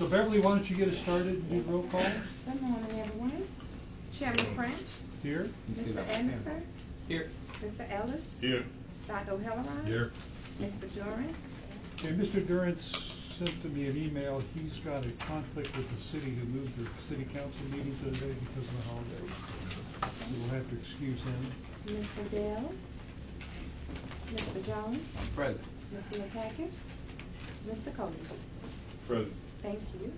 So Beverly, why don't you get us started and do roll call? Good morning, everyone. Chairman French. Here. Mr. Anderson. Here. Mr. Ellis. Here. Dr. O'Halloran. Here. Mr. Durant. Okay, Mr. Durant sent to me an email. He's got a conflict with the city who moved their city council meeting to the day because of the holidays. So we'll have to excuse him. Mr. Dell. Mr. Jones. I'm present. Mr. McCacken. Mr. Cody. Present. Thank you.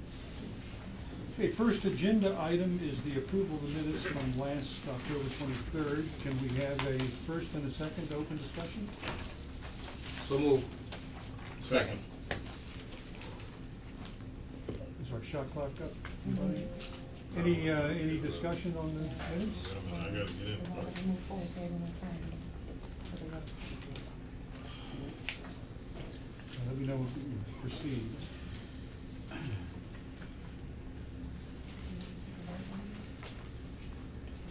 Okay, first agenda item is the approval of the minutes from last October 23rd. Can we have a first and a second open discussion? So move. Second. Is our shot clock up? Anybody? Any discussion on the minutes? I gotta get in. Let me know when we proceed.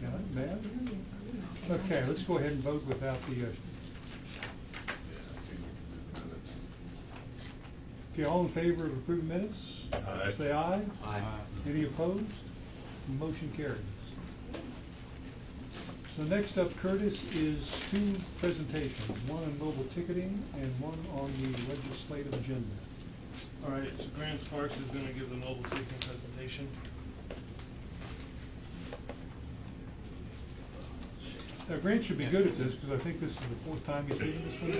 Yeah, ma'am? Okay, let's go ahead and vote without the. Okay, all in favor of approving minutes? Aye. Say aye. Aye. Any opposed? Motion carries. So next up, Curtis, is two presentations, one on mobile ticketing and one on the legislative agenda. All right, so Grant Sparks is going to give the mobile ticketing presentation. Now, Grant should be good at this because I think this is the fourth time he's given this one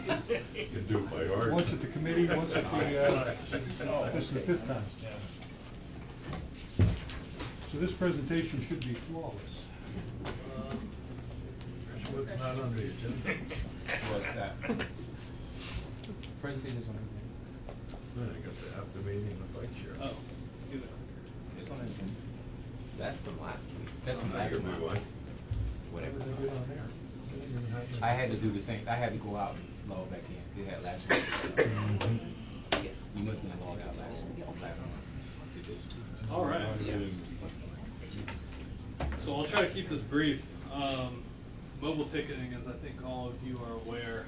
now. You can do it by heart. Once at the committee, once at the, this is the fifth time. So this presentation should be flawless. What's not on the agenda? What's that? Presentation is on No, I got the after meeting and the bike share. Oh, do that. It's on the agenda. That's from last week. That's from I last could month. rewind. Whatever. What did they get on there? I had to do the same. I had to go out and log back in. They had last week. Yeah, you must have logged out last week. All right. Yeah. So I'll try to keep this brief. Mobile ticketing, as I think all of you are aware,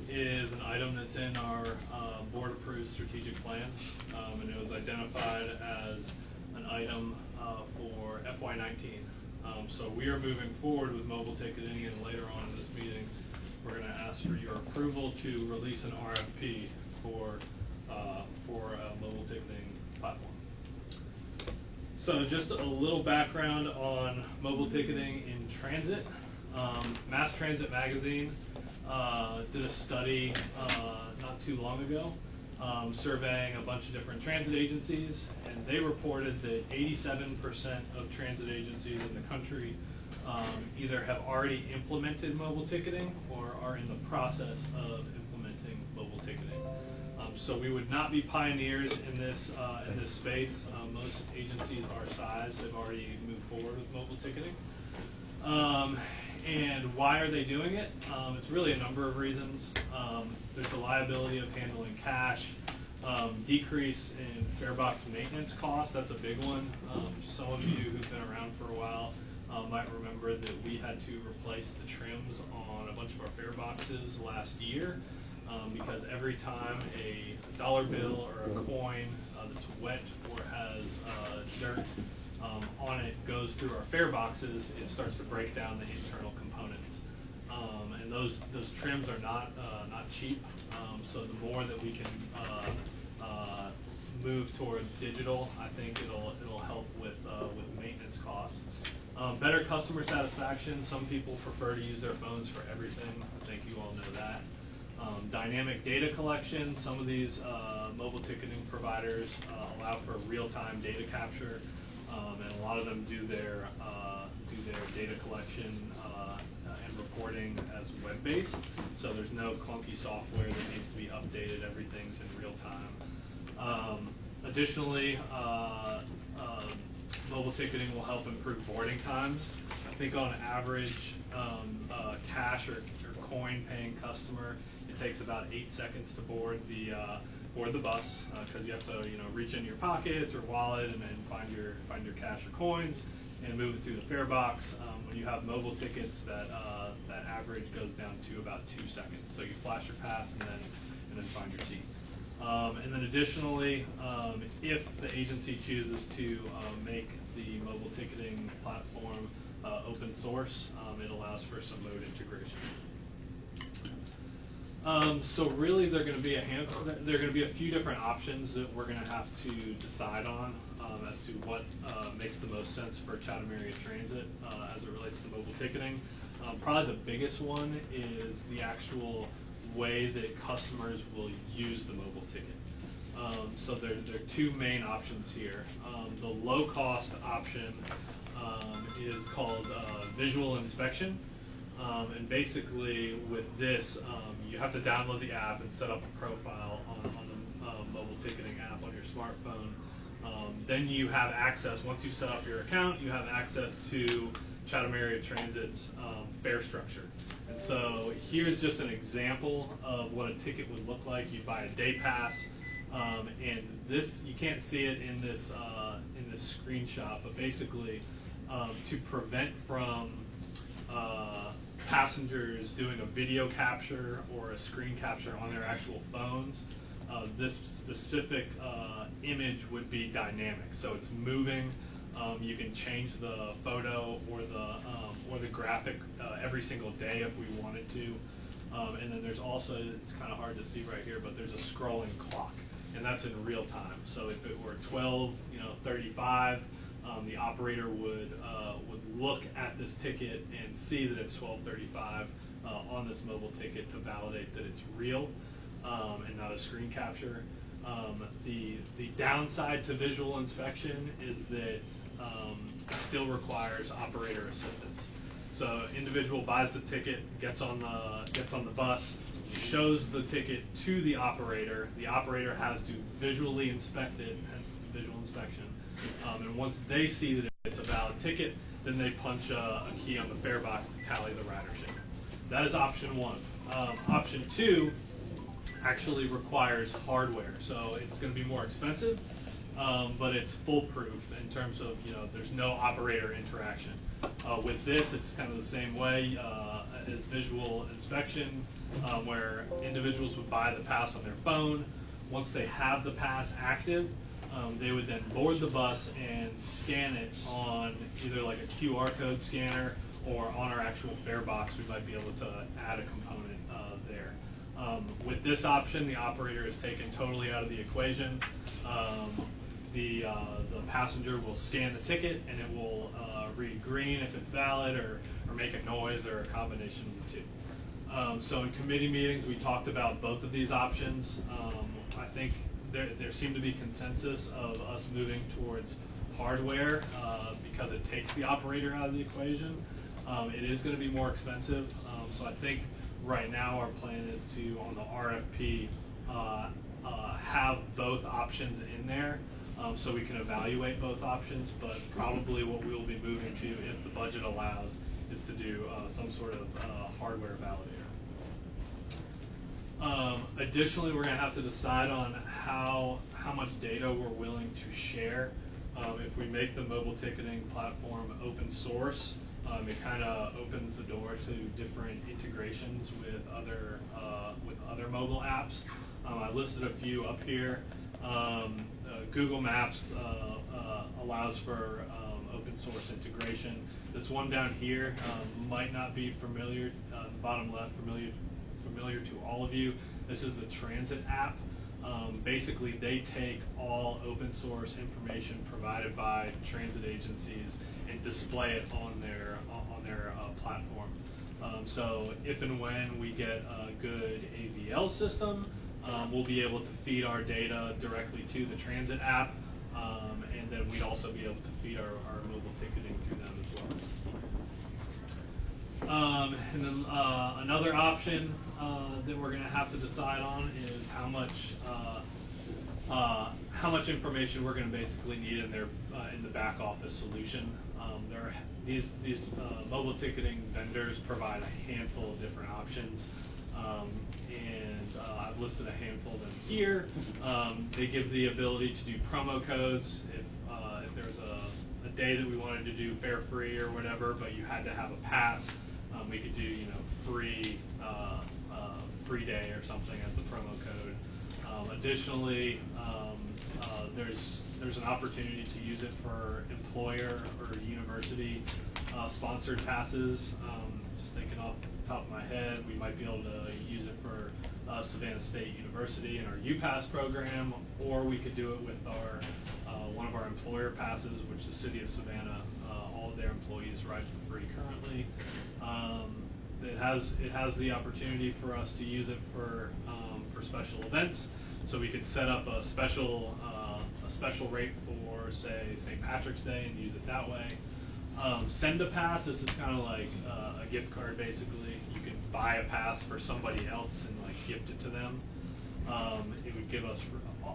is an item that's in our board-approved strategic plan, and it was identified as an item for FY19. So we are moving forward with mobile ticketing, and later on in this meeting, we're going to ask for your approval to release an RFP for a mobile ticketing platform. So just a little background on mobile ticketing in transit. Mass Transit Magazine did a study not too long ago surveying a bunch of different transit agencies, and they reported that 87% of transit agencies in the country either have already implemented mobile ticketing or are in the process of implementing mobile ticketing. So we would not be pioneers in this space. Most agencies our size have already moved forward with mobile ticketing. And why are they doing it? It's really a number of reasons. There's the liability of handling cash, decrease in fare box maintenance costs. That's a big one. Some of you who've been around for a while might remember that we had to replace the trims on a bunch of our fare boxes last year. Because every time a dollar bill or a coin that's wet or has dirt on it goes through our fare boxes, it starts to break down the internal components. And those trims are not cheap. So the more that we can move towards digital, I think it'll help with maintenance costs. Better customer satisfaction. Some people prefer to use their phones for everything. I think you all know that. Dynamic data collection. Some of these mobile ticketing providers allow for real-time data capture, and a lot of them do their data collection and reporting as web-based. So there's no clunky software that needs to be updated. Everything's in real time. Additionally, mobile ticketing will help improve boarding times. I think on average, cash or coin paying customer, it takes about 8 seconds to board the bus because you have to reach in your pockets or wallet and find your cash or coins and move it through the fare box. When you have mobile tickets, that average goes down to about 2 seconds. So you flash your pass and then find your seat. And then additionally, if the agency chooses to make the mobile ticketing platform open source, it allows for some mode integration. So really, there are going to be a few different options that we're going to have to decide on as to what makes the most sense for Chatham Area Transit as it relates to mobile ticketing. Probably the biggest one is the actual way that customers will use the mobile ticket. So there are two main options here. The low-cost option is called visual inspection. And basically with this, you have to download the app and set up a profile on the mobile ticketing app on your smartphone. Then you have access, once you set up your account, you have access to Chatham Area Transit's fare structure. And so here's just an example of what a ticket would look like. You buy a day pass, and this, you can't see it in this screenshot, but basically to prevent from passengers doing a video capture or a screen capture on their actual phones, this specific image would be dynamic. So it's moving. You can change the photo or the graphic every single day if we wanted to. And then there's also, it's kind of hard to see right here, but there's a scrolling clock, and that's in real time. So if it were 12:35, the operator would look at this ticket and see that it's 12:35 on this mobile ticket to validate that it's real and not a screen capture. The downside to visual inspection is that it still requires operator assistance. So individual buys the ticket, gets on the bus, shows the ticket to the operator. The operator has to visually inspect it, hence visual inspection. And once they see that it's a valid ticket, then they punch a key on the fare box to tally the ridership. That is option one. Option two actually requires hardware, so it's going to be more expensive, but it's foolproof in terms of, there's no operator interaction. With this, it's kind of the same way as visual inspection, where individuals would buy the pass on their phone. Once they have the pass active, they would then board the bus and scan it on either like a QR code scanner or on our actual fare box. We might be able to add a component there. With this option, the operator is taken totally out of the equation. The passenger will scan the ticket, and it will read green if it's valid, or make a noise, or a combination of the two. So in committee meetings, we talked about both of these options. I think there seemed to be consensus of us moving towards hardware because it takes the operator out of the equation. It is going to be more expensive, so I think right now our plan is to, on the RFP, have both options in there so we can evaluate both options, but probably what we will be moving to, if the budget allows, is to do some sort of hardware validator. Additionally, we're going to have to decide on how much data we're willing to share. If we make the mobile ticketing platform open source, it kind of opens the door to different integrations with other mobile apps. I listed a few up here. Google Maps allows for open source integration. This one down here might not be familiar, the bottom left, familiar to all of you. This is the Transit app. Basically, they take all open source information provided by transit agencies and display it on their platform. So if and when we get a good AVL system, we'll be able to feed our data directly to the Transit app, and then we'd also be able to feed our mobile ticketing through them as well. And then another option that we're going to have to decide on is how much information we're going to basically need in the back office solution. These mobile ticketing vendors provide a handful of different options, and I've listed a handful of them here. They give the ability to do promo codes if there's a day that we wanted to do fare free or whatever, but you had to have a pass. We could do free day or something as a promo code. Additionally, there's an opportunity to use it for employer or university sponsored passes. Just thinking off the top of my head, we might be able to use it for Savannah State University and our UPass program, or we could do it with our one of our employer passes, which the city of Savannah, all of their employees ride for free currently. It has the opportunity for us to use it for special events, so we could set up a special rate for, say, St. Patrick's Day and use it that way. Send a pass. This is kind of like a gift card, basically. You can buy a pass for somebody else and like gift it to them. It would give us,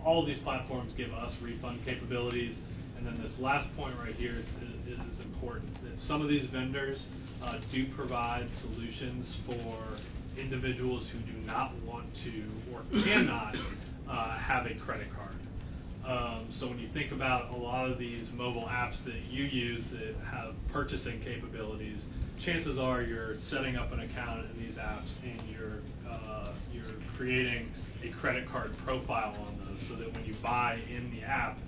all of these platforms give us refund capabilities. And then this last point right here is important, that some of these vendors do provide solutions for individuals who do not want to or cannot have a credit card. So when you think about a lot of these mobile apps that you use that have purchasing capabilities, chances are you're setting up an account in these apps and you're creating a credit card profile on those, so that when you buy in the app,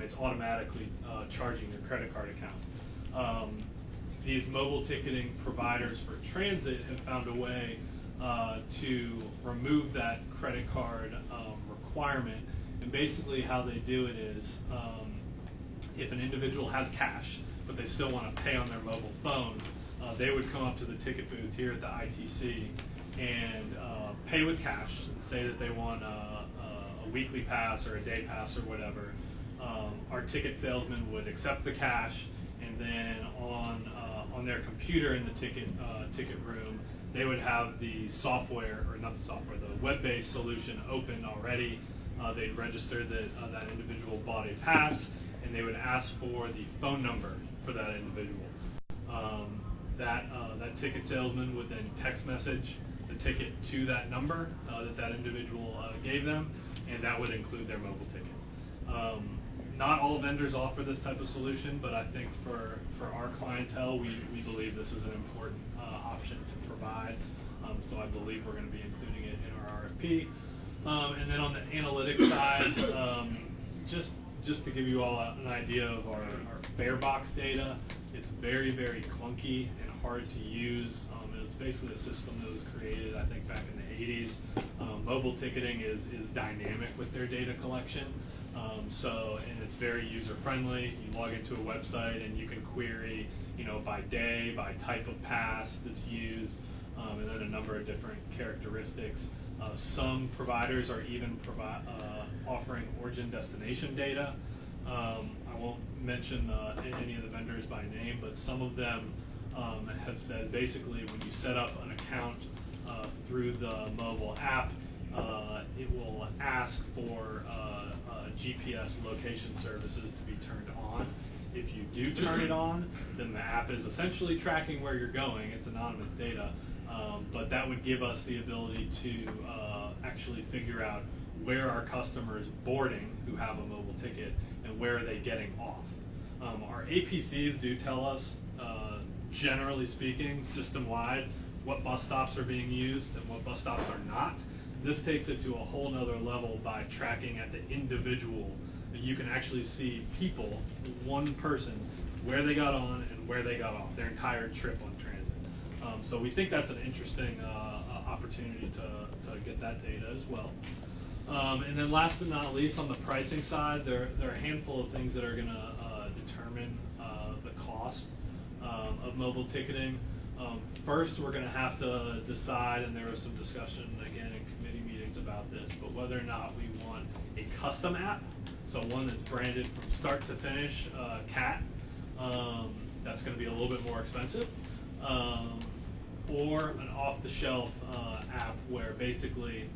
it's automatically charging your credit card account. These mobile ticketing providers for transit have found a way to remove that credit card requirement. And basically how they do it is, if an individual has cash, but they still want to pay on their mobile phone, they would come up to the ticket booth here at the ITC and pay with cash, and say that they want a weekly pass or a day pass or whatever. Our ticket salesman would accept the cash, and then on their computer in the ticket room, they would have the software, or not the software, the web-based solution open already. They'd register that that individual bought a pass, and they would ask for the phone number for that individual. That ticket salesman would then text message the ticket to that number that individual gave them, and that would include their mobile ticket. Not all vendors offer this type of solution, but I think for our clientele, we believe this is an important option to provide. So I believe we're going to be including it in our RFP. And then on the analytics side, just to give you all an idea of our fare box data, it's very, very clunky and hard to use. It was basically a system that was created, I think, back in the 80s. Mobile ticketing is dynamic with their data collection. And it's very user-friendly. You log into a website and you can query, by day, by type of pass that's used, and then a number of different characteristics. Some providers are even offering origin-destination data. I won't mention any of the vendors by name, but some of them have said basically when you set up an account through the mobile app, it will ask for GPS location services to be turned on. If you do turn it on, then the app is essentially tracking where you're going. It's anonymous data, but that would give us the ability to actually figure out where our customers boarding who have a mobile ticket and where are they getting off. Our APCs do tell us, generally speaking, system-wide, what bus stops are being used and what bus stops are not. This takes it to a whole nother level by tracking at the individual. You can actually see people, one person, where they got on and where they got off, their entire trip on transit. So we think that's an interesting opportunity to get that data as well. And then last but not least, on the pricing side, there are a handful of things that are going to determine the cost of mobile ticketing. First, we're going to have to decide, and there was some discussion again in committee meetings about this, but whether or not we want a custom app, so one that's branded from start to finish, CAT, that's going to be a little bit more expensive, or an off-the-shelf app where basically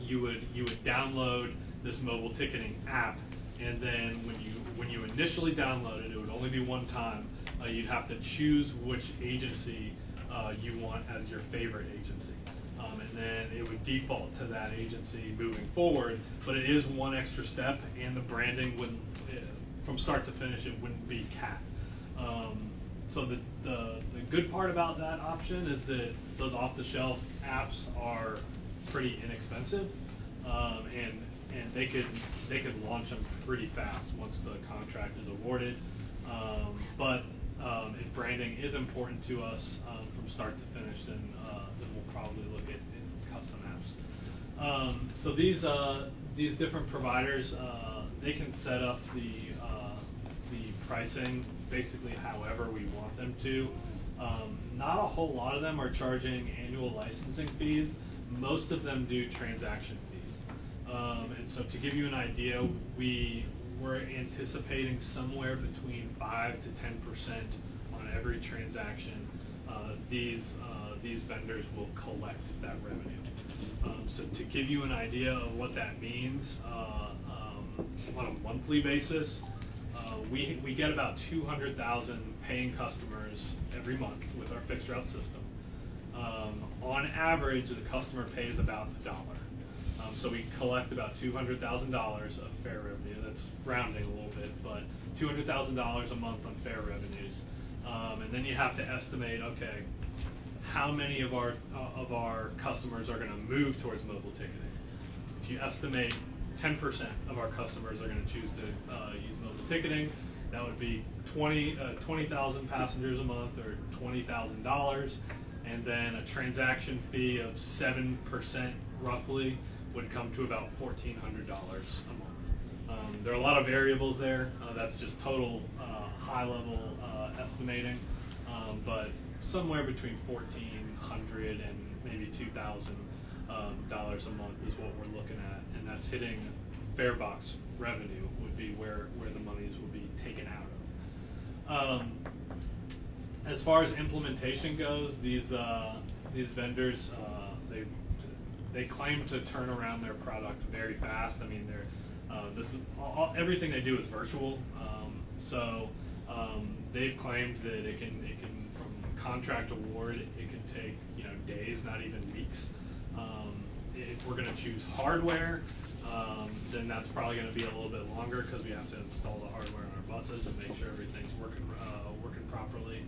you would download this mobile ticketing app, and then when you initially download it, it would only be one time. You'd have to choose which agency you want as your favorite agency, and then it would default to that agency moving forward. But it is one extra step, and the branding wouldn't, from start to finish, it wouldn't be CAT. So the good part about that option is that those off-the-shelf apps are pretty inexpensive. and they could launch them pretty fast once the contract is awarded. But if branding is important to us from start to finish, then we'll probably look at custom apps. So these different providers, they can set up the pricing basically however we want them to. Not a whole lot of them are charging annual licensing fees. Most of them do transaction fees. And so to give you an idea, we're anticipating somewhere between 5 to 10% on every transaction. These vendors will collect that revenue. So to give you an idea of what that means, on a monthly basis, we get about 200,000 paying customers every month with our fixed route system. On average, the customer pays about $1. So we collect about $200,000 of fare revenue. That's rounding a little bit, but $200,000 a month on fare revenues. And then you have to estimate, okay, how many of our customers are going to move towards mobile ticketing? If you estimate 10% of our customers are going to choose to use mobile ticketing, that would be 20,000 passengers a month, or $20,000, and then a transaction fee of 7% roughly would come to about $1,400 a month. There are a lot of variables there. That's just total high-level estimating, but somewhere between $1,400 and maybe $2,000 a month is what we're looking at, and that's hitting fare box revenue would be where the monies will be taken out of. As far as implementation goes, these vendors they claim to turn around their product very fast. I mean, everything they do is virtual, so they've claimed that it can from contract award it can take days, not even weeks. If we're going to choose hardware, then that's probably going to be a little bit longer because we have to install the hardware on our buses and make sure everything's working properly.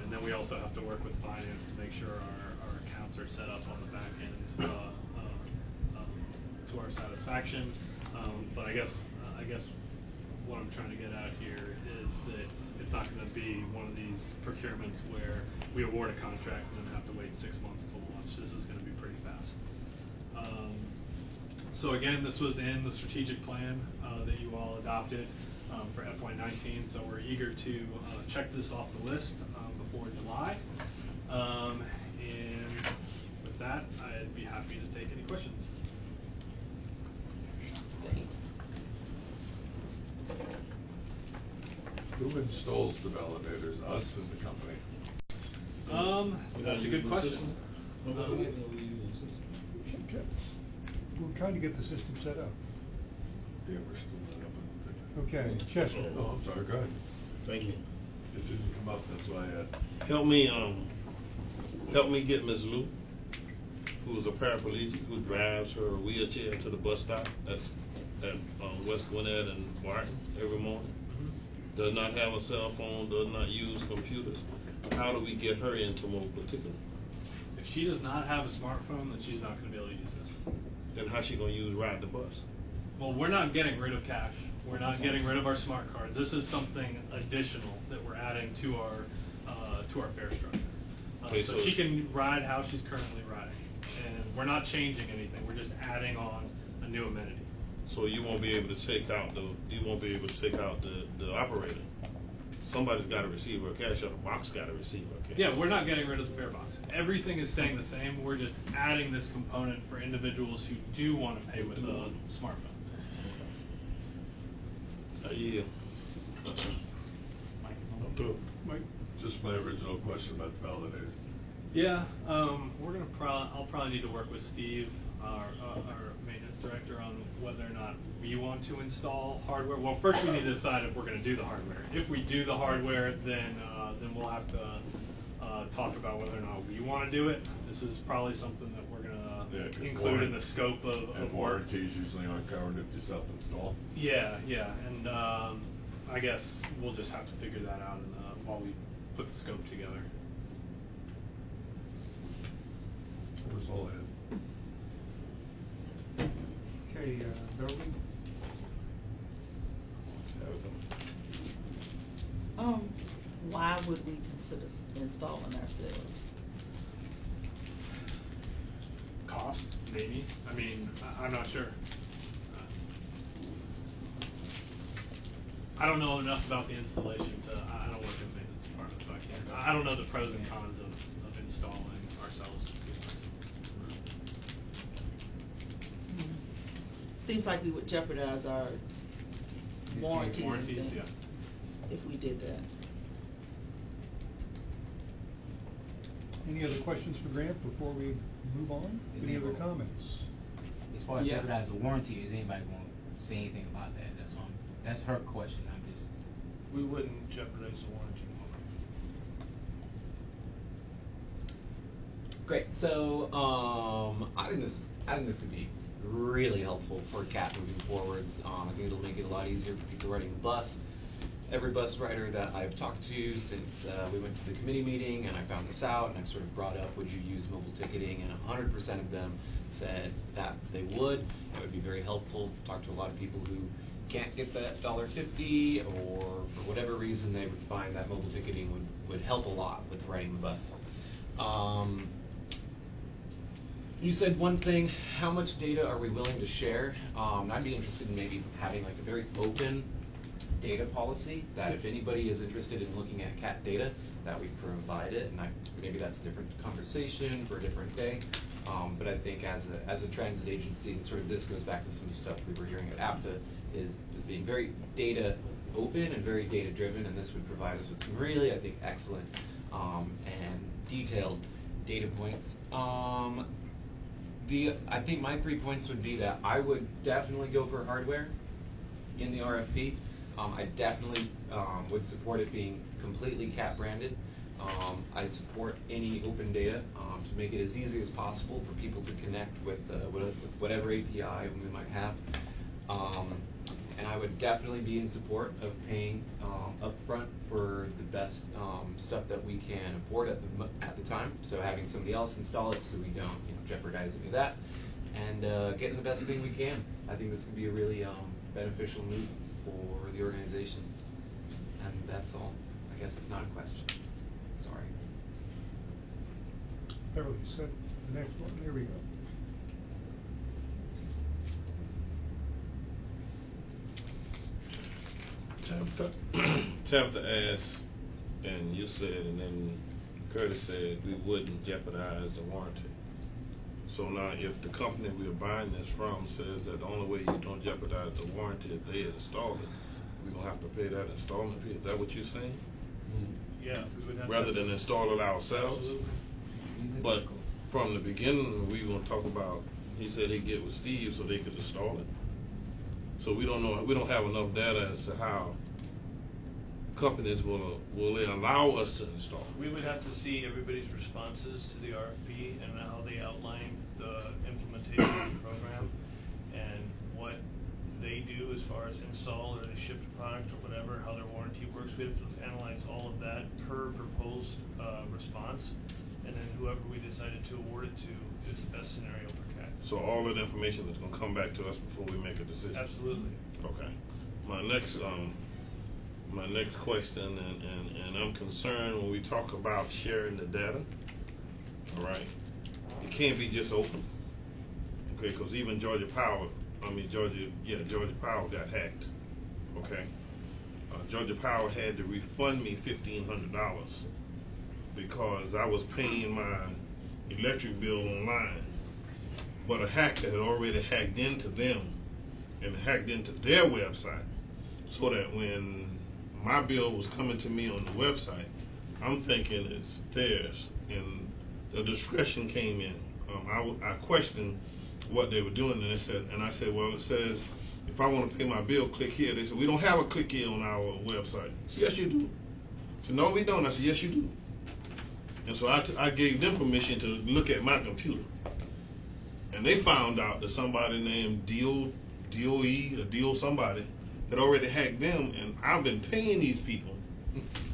And then we also have to work with finance to make sure our accounts are set up on the back end to our satisfaction. But I guess what I'm trying to get at here is that it's not going to be one of these procurements where we award a contract and then have to wait 6 months to launch. This is going to be pretty fast. So again, this was in the strategic plan that you all adopted for FY19. So we're eager to check this off the list before July. And with that, I'd be happy to take any questions. Thanks. Who installs the validators? Us and the company? That's a good question. We're trying to get the system set up. Yeah, we're still not up on the Okay, Chester. Oh, I'm sorry, go ahead. Thank you. It didn't come up, that's why I asked. Help me get Ms. Lou, who is a paraplegic who drives her wheelchair to the bus stop. That's at West Gwinnett and Barton every morning. Does not have a cell phone, does not use computers. How do we get her into mobile ticketing? If she does not have a smartphone, then she's not going to be able to use this. Then how's she gonna ride the bus? Well, we're not getting rid of cash. We're not getting rid of our smart cards. This is something additional that we're adding to our fare structure. Okay, so she can ride how she's currently riding, and we're not changing anything. We're just adding on a new amenity. So you won't be able to take out the operator. Somebody's got to receive her cash, or the box got to receive her cash. Yeah, we're not getting rid of the fare box. Everything is staying the same. We're just adding this component for individuals who do want to pay with a smartphone. Yeah. I'm through. Mike? Just my original question about the validators. Yeah, I'll probably need to work with Steve, our maintenance director, on whether or not we want to install hardware. Well, first we need to decide if we're going to do the hardware. If we do the hardware, then we'll have to talk about whether or not we want to do it. This is probably something that we're going to include in the scope of and work. warranties usually aren't covered if you self-install. Yeah, and I guess we'll just have to figure that out while we put the scope together. That was all I had. Okay, Beverly? Why would we consider installing ourselves? Cost, maybe. I mean, I'm not sure. I don't know enough about the installation I don't work in the maintenance department, so I can't. I don't know the pros and cons of installing ourselves. Seems like we would jeopardize our warranties and things Yeah. if we did that. Any other questions for Grant before we move on? Is Any other anybody- comments? As far as Yeah. jeopardize a warranty, is anybody going to say anything about that? That's her question. I'm just. We wouldn't jeopardize the warranty. Great. So I think this could be really helpful for CAT moving forwards. I think it'll make it a lot easier for people riding the bus. Every bus rider that I've talked to since we went to the committee meeting and I found this out and I sort of brought up, would you use mobile ticketing? And 100% of them said that they would. That would be very helpful. Talked to a lot of people who can't get that $1.50 or for whatever reason they would find that mobile ticketing would help a lot with riding the bus. You said one thing, how much data are we willing to share? I'd be interested in maybe having like a very open data policy that if anybody is interested in looking at CAT data, that we provide it, and maybe that's a different conversation for a different day. But I think as a transit agency, and sort of this goes back to some of the stuff we were hearing at APTA, is being very data open and very data driven, and this would provide us with some really, I think, excellent and detailed data points. I think my 3 points would be that I would definitely go for hardware in the RFP. I definitely would support it being completely CAT branded. I support any open data to make it as easy as possible for people to connect with whatever API we might have. And I would definitely be in support of paying upfront for the best stuff that we can afford at the time. So having somebody else install it so we don't jeopardize any of that, and getting the best thing we can. I think this could be a really beneficial move for the organization. And that's all. I guess it's not a question. Sorry. Beverly said the next one. There we go. Tabitha asked, and you said, and then Curtis said we wouldn't jeopardize the warranty. So now if the company we're buying this from says that the only way you don't jeopardize the warranty is they install it, we're going to have to pay that installment fee. Is that what you're saying? Yeah, we would have Rather to. than install it ourselves? Absolutely. But from the beginning, we going to talk about, he said he'd get with Steve so they could install it. So we don't know, we don't have enough data as to how companies will they allow us to install. We would have to see everybody's responses to the RFP and how they outline the implementation of the program and what they do as far as install or they ship the product or whatever, how their warranty works. We have to analyze all of that per proposed response, and then whoever we decided to award it to is the best scenario for CAT. So all of the information is going to come back to us before we make a decision. Absolutely. Okay. My next question, and I'm concerned when we talk about sharing the data. All right, it can't be just open. Okay, because even Georgia Power got hacked. Okay, Georgia Power had to refund me $1,500 because I was paying my electric bill online, but a hacker had already hacked into them and hacked into their website, so that when my bill was coming to me on the website, I'm thinking it's theirs, and the discretion came in. I questioned what they were doing, and I said, well, it says if I want to pay my bill, click here. They said we don't have a click here on our website. I said, yes, you do. So no, we don't. I said, yes, you do. And so I gave them permission to look at my computer, and they found out that somebody named DOE or Deal somebody had already hacked them, and I've been paying these people.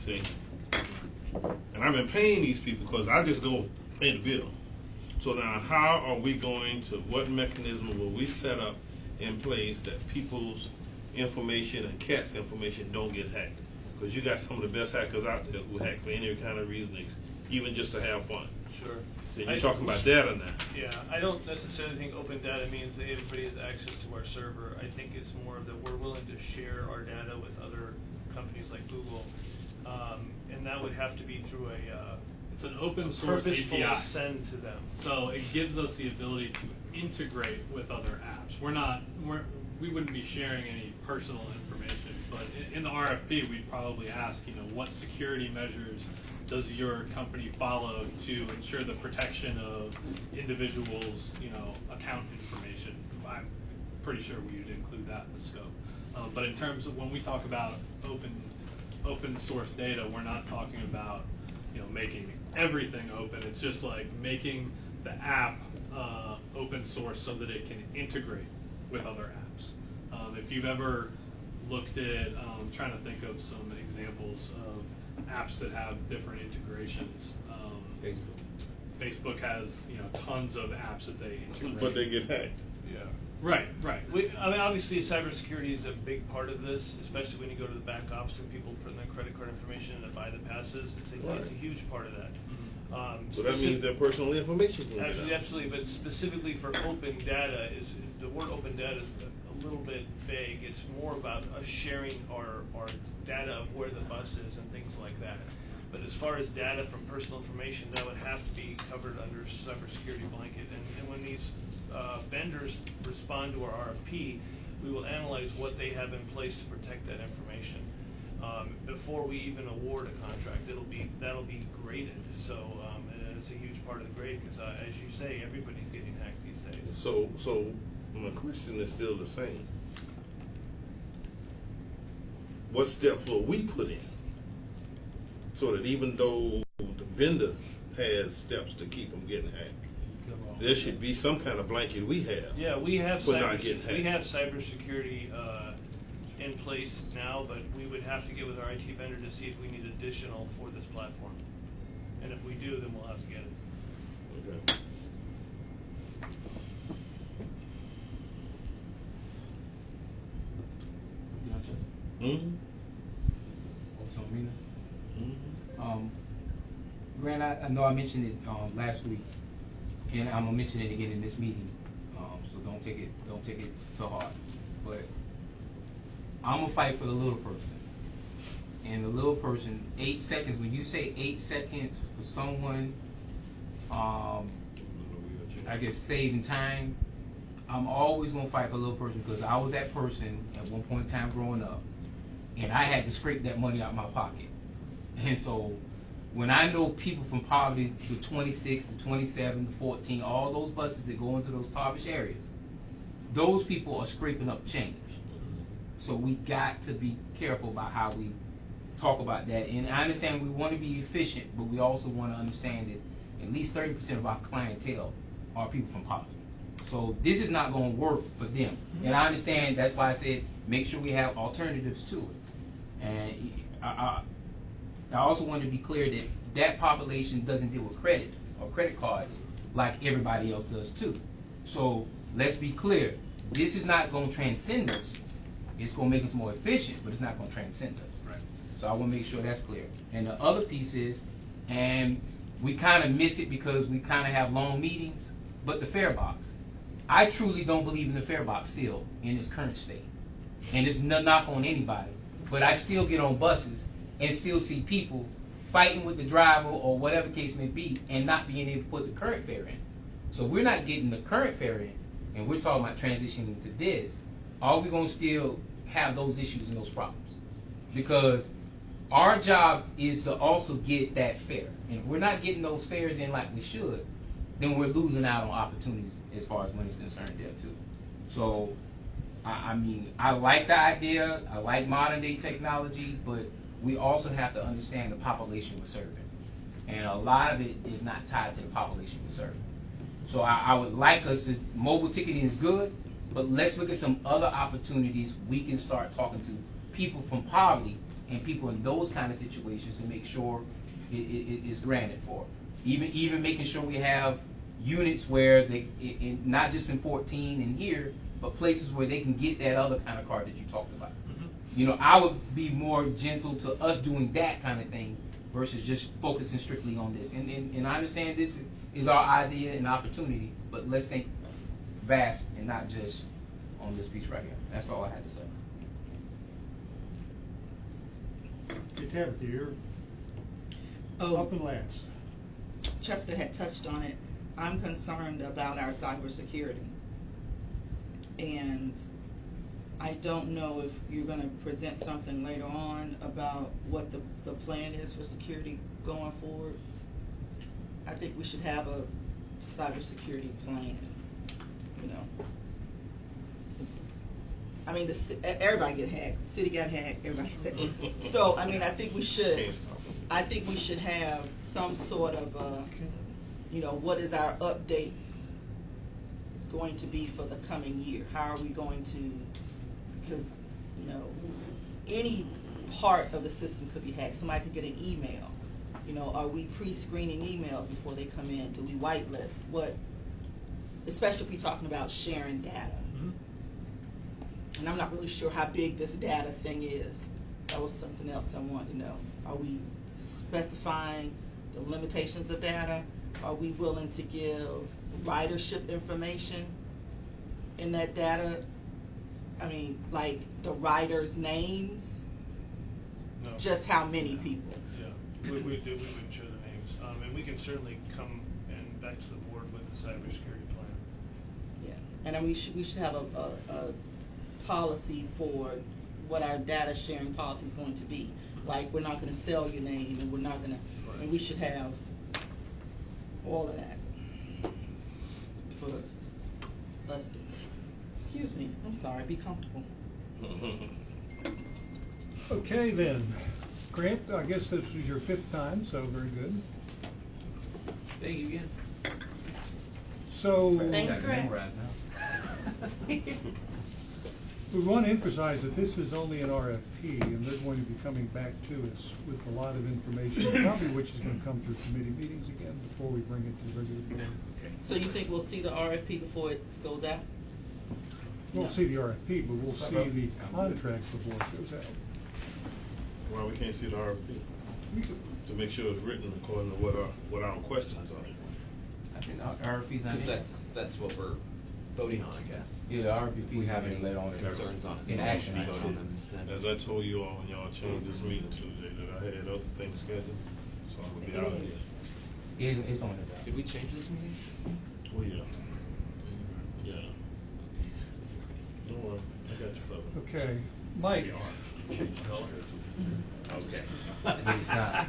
See, and I've been paying these people because I just go pay the bill. So now, how are we going to? What mechanism will we set up in place that people's information and CAT's information don't get hacked. Because you got some of the best hackers out there who hack for any kind of reason, even just to have fun. Sure. So you're talking about data now. Yeah, I don't necessarily think open data means that everybody has access to our server. I think it's more that we're willing to share our data with other companies like Google, and that would have to be through It's an open source purposeful API. send to them. So it gives us the ability to integrate with other apps. We wouldn't be sharing any personal information, but in the RFP, we'd probably ask, what security measures does your company follow to ensure the protection of individuals, account information? I'm pretty sure we would include that in the scope. But in terms of when we talk about open source data, we're not talking about making everything open. It's just like making the app open source so that it can integrate with other apps. If you've ever looked at, trying to think of some examples of apps that have different integrations. Facebook has tons of apps that they integrate. But they get hacked. Yeah. Right. I mean, obviously, cybersecurity is a big part of this, especially when you go to the back office and people put in their credit card information and buy the passes. It's a huge part of that. So that means their personal information can get out. Absolutely, but specifically for open data, the word open data is a little bit vague. It's more about us sharing our data of where the bus is and things like that. But as far as data from personal information, that would have to be covered under cybersecurity blanket. And when these vendors respond to our RFP, we will analyze what they have in place to protect that information. Before we even award a contract, that'll be graded. So and it's a huge part of the grade because, as you say, everybody's getting hacked these days. So my question is still the same. What steps will we put in so that even though the vendor has steps to keep from getting hacked, there should be some kind of blanket we have. Yeah, we have for not getting hacked. We have cybersecurity in place now, but we would have to get with our IT vendor to see if we need additional for this platform. And if we do, then we'll have to get it. Okay. Mm-hmm. What's on me now? Mm-hmm. Grant, I know I mentioned it last week, and I'm gonna mention it again in this meeting. So don't take it to heart. But I'm gonna fight for the little person. And the little person, 8 seconds. When you say 8 seconds for someone, I guess saving time, I'm always gonna fight for the little person because I was that person at one point in time growing up, and I had to scrape that money out of my pocket. And so when I know people from poverty, the 26, the 27, the 14, all those buses that go into those impoverished areas, those people are scraping up change. So we got to be careful about how we talk about that. And I understand we want to be efficient, but we also want to understand that at least 30% of our clientele are people from poverty. So this is not going to work for them. And I understand that's why I said make sure we have alternatives to it. And I also want to be clear that that population doesn't deal with credit or credit cards like everybody else does too. So let's be clear. This is not going to transcend us. It's going to make us more efficient, but it's not going to transcend us. Right. So I want to make sure that's clear. And the other piece is, and we kind of miss it because we kind of have long meetings, but the fare box. I truly don't believe in the fare box still in its current state. And it's no knock on anybody, but I still get on buses and still see people fighting with the driver or whatever case may be and not being able to put the current fare in. So we're not getting the current fare in, and we're talking about transitioning to this. Are we going to still have those issues and those problems? Because our job is to also get that fare. And if we're not getting those fares in like we should, then we're losing out on opportunities as far as money is concerned there too. So, I mean, I like the idea, I like modern day technology, but we also have to understand the population we're serving. And a lot of it is not tied to the population we're serving. So I would like us to, mobile ticketing is good, but let's look at some other opportunities we can start talking to people from poverty and people in those kind of situations and make sure it is granted for. Even making sure we have units where they, not just in 14 and here, but places where they can get that other kind of car that you talked about. Mhm. You know, I would be more gentle to us doing that kind of thing versus just focusing strictly on this. And I understand this is our idea and opportunity, but let's think vast and not just on this piece right here. That's all I had to say. Hey, Tabitha, you're Oh. up and last. Chester had touched on it. I'm concerned about our cybersecurity. And I don't know if you're gonna present something later on about what the plan is for security going forward. I think we should have a cybersecurity plan, you know. I mean, everybody get hacked. The city got hacked, everybody got hacked. So, I mean, I think we should have some sort of, you know, what is our update going to be for the coming year? How are we going to, because, you know, any part of the system could be hacked. Somebody could get an email. You know, are we pre-screening emails before they come in? Do we whitelist? What, especially if we're talking about sharing data. Mhm. And I'm not really sure how big this data thing is. That was something else I wanted to know. Are we specifying the limitations of data? Are we willing to give ridership information in that data? I mean, like the riders' names? No. Just how many people? Yeah, we wouldn't share the names. And we can certainly come and back to the board with a cybersecurity plan. Yeah, and then we should have a policy for what our data sharing policy is going to be. Like, we're not going to sell your name, and we're not going to, and we should have all of that for us to, excuse me, I'm sorry, be comfortable. Okay then, Grant, I guess this was your 5th time, so very good. Thank you again. So Thanks, Grant. we want to emphasize that this is only an RFP, and they're going to be coming back to us with a lot of information, probably which is going to come through committee meetings again before we bring it to the regular board. So you think we'll see the RFP before it goes out? We'll No. see the RFP, but we'll see the contract before it goes out. Well, we can't see the RFP to make sure it's written according to what our questions are. I think RFP's not in. That's what we're voting on, I guess. Yeah, the RFP If we have any later on concerns on it, in action. we vote on them then. As I told you all when y'all changed this meeting Tuesday, that I had other things scheduled, so I would be out of here. It's on the. Did we change this meeting? Oh, yeah. Yeah. Don't worry, I got you covered. Okay, Mike. Change color. Okay. It's not.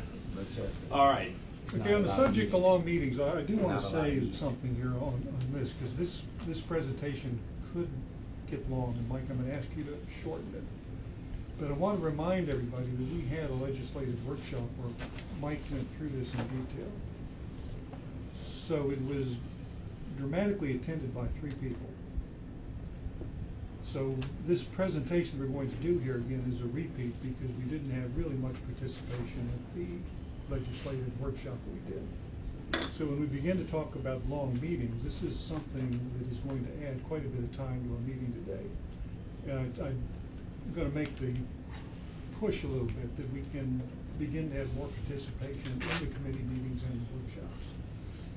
All right. Okay, on the subject of long meetings, I do want to say something here on this, because this presentation could get long, and Mike, I'm going to ask you to shorten it. But I want to remind everybody that we had a legislative workshop where Mike went through this in detail. So it was dramatically attended by 3 people. So this presentation we're going to do here again is a repeat because we didn't have really much participation at the legislative workshop that we did. So when we begin to talk about long meetings, this is something that is going to add quite a bit of time to our meeting today. And I'm going to make the push a little bit that we can begin to have more participation in the committee meetings and the workshops.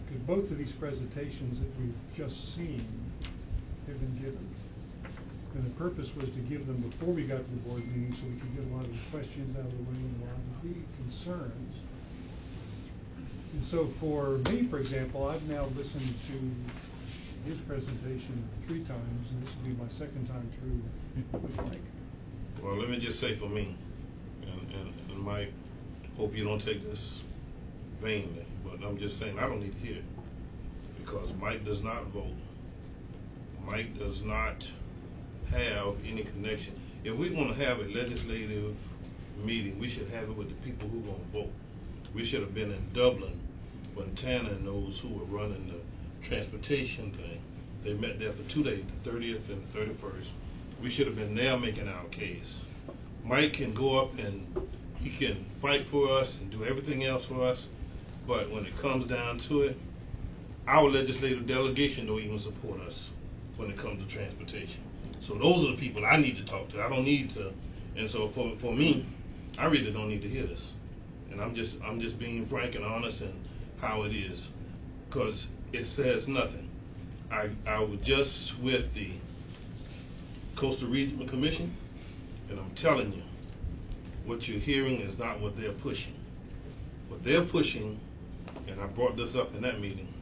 Because both of these presentations that we've just seen have been given. And the purpose was to give them before we got to the board meeting so we could get a lot of the questions out of the way and a lot of the concerns. And so for me, for example, I've now listened to his presentation 3 times, and this will be my 2nd time through with Mike. Well, let me just say for me, and Mike, hope you don't take this vainly, but I'm just saying I don't need to hear it because Mike does not vote. Mike does not have any connection. If we want to have a legislative meeting, we should have it with the people who are going to vote. We should have been in Dublin when Tana and those who were running the transportation thing. They met there for 2 days, the 30th and the 31st. We should have been there making our case. Mike can go up and he can fight for us and do everything else for us, but when it comes down to it, our legislative delegation don't even support us when it comes to transportation. So those are the people I need to talk to. I don't need to, and so for me, I really don't need to hear this. And I'm just being frank and honest and how it is, because it says nothing. I was just with the Coastal Regional Commission, and I'm telling you, what you're hearing is not what they're pushing. What they're pushing, and I brought this up in that meeting,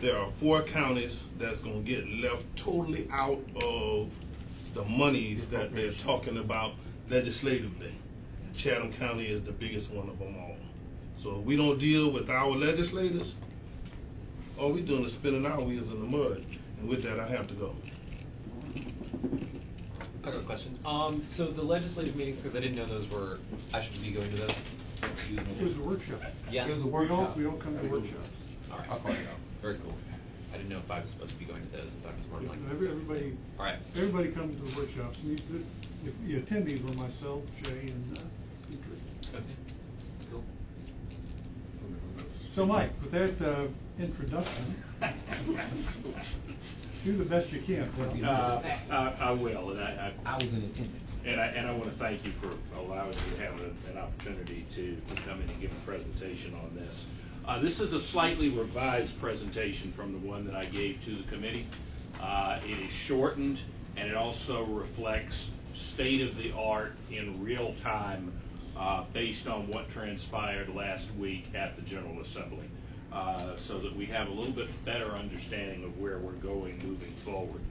there are 4 counties that's going to get left totally out of the monies that they're talking about legislatively. And Chatham County is the biggest one of them all. So if we don't deal with our legislators, all we're doing is spinning our wheels in the mud. And with that, I have to go. I got a question. So the legislative meetings, because I didn't know those were, I should be going to those. It was a workshop. Yes. It was a workshop. We all come to workshops. All right. I'll call you out. Very cool. I didn't know if I was supposed to be going to those. I thought it was more Yeah, like. everybody. All right. Everybody comes to the workshops, and the attendees were myself, Jay, and Petrie. Okay. Cool. So, Mike, with that introduction, do the best you can. I will, and I was in attendance. And I want to thank you for allowing me to have an opportunity to come in and give a presentation on this. This is a slightly revised presentation from the one that I gave to the committee. It is shortened, and it also reflects state-of-the-art in real time based on what transpired last week at the General Assembly, so that we have a little bit better understanding of where we're going moving forward.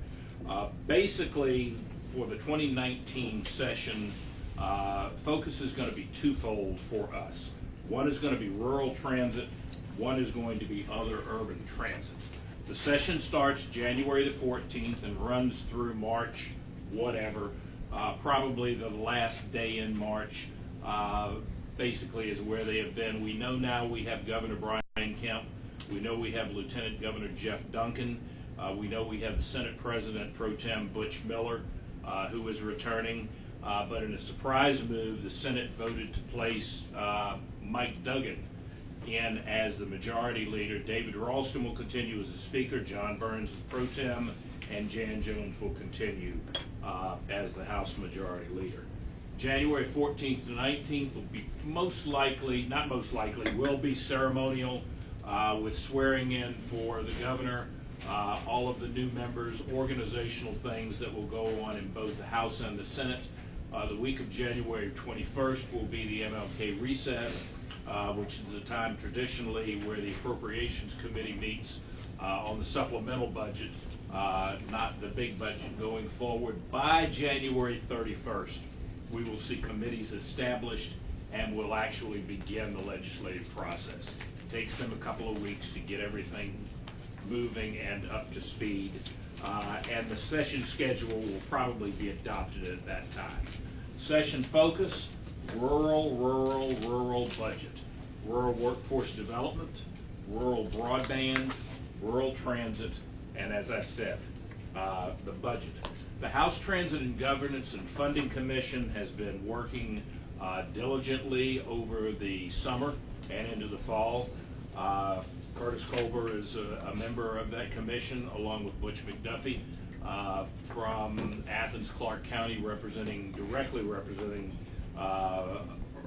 Basically, for the 2019 session, focus is going to be twofold for us. One is going to be rural transit, one is going to be other urban transit. The session starts January the 14th and runs through March, whatever, probably the last day in March, basically is where they have been. We know now we have Governor Brian Kemp. We know we have Lieutenant Governor Jeff Duncan. We know we have the Senate President Pro Tem Butch Miller, who is returning. But in a surprise move, the Senate voted to place Mike Duggan in as the majority leader. David Ralston will continue as the speaker, John Burns as pro tem, and Jan Jones will continue as the House majority leader. January 14th to 19th will be will be ceremonial with swearing in for the governor, all of the new members, organizational things that will go on in both the House and the Senate. The week of January 21st will be the MLK recess, which is the time traditionally where the Appropriations Committee meets on the supplemental budget, not the big budget going forward. By January 31st, we will see committees established and will actually begin the legislative process. It takes them a couple of weeks to get everything moving and up to speed, and the session schedule will probably be adopted at that time. Session focus: rural budget, rural workforce development, rural broadband, rural transit, and as I said, the budget. The House Transit and Governance and Funding Commission has been working diligently over the summer and into the fall. Curtis Colber is a member of that commission, along with Butch McDuffie from Athens, Clark County, directly representing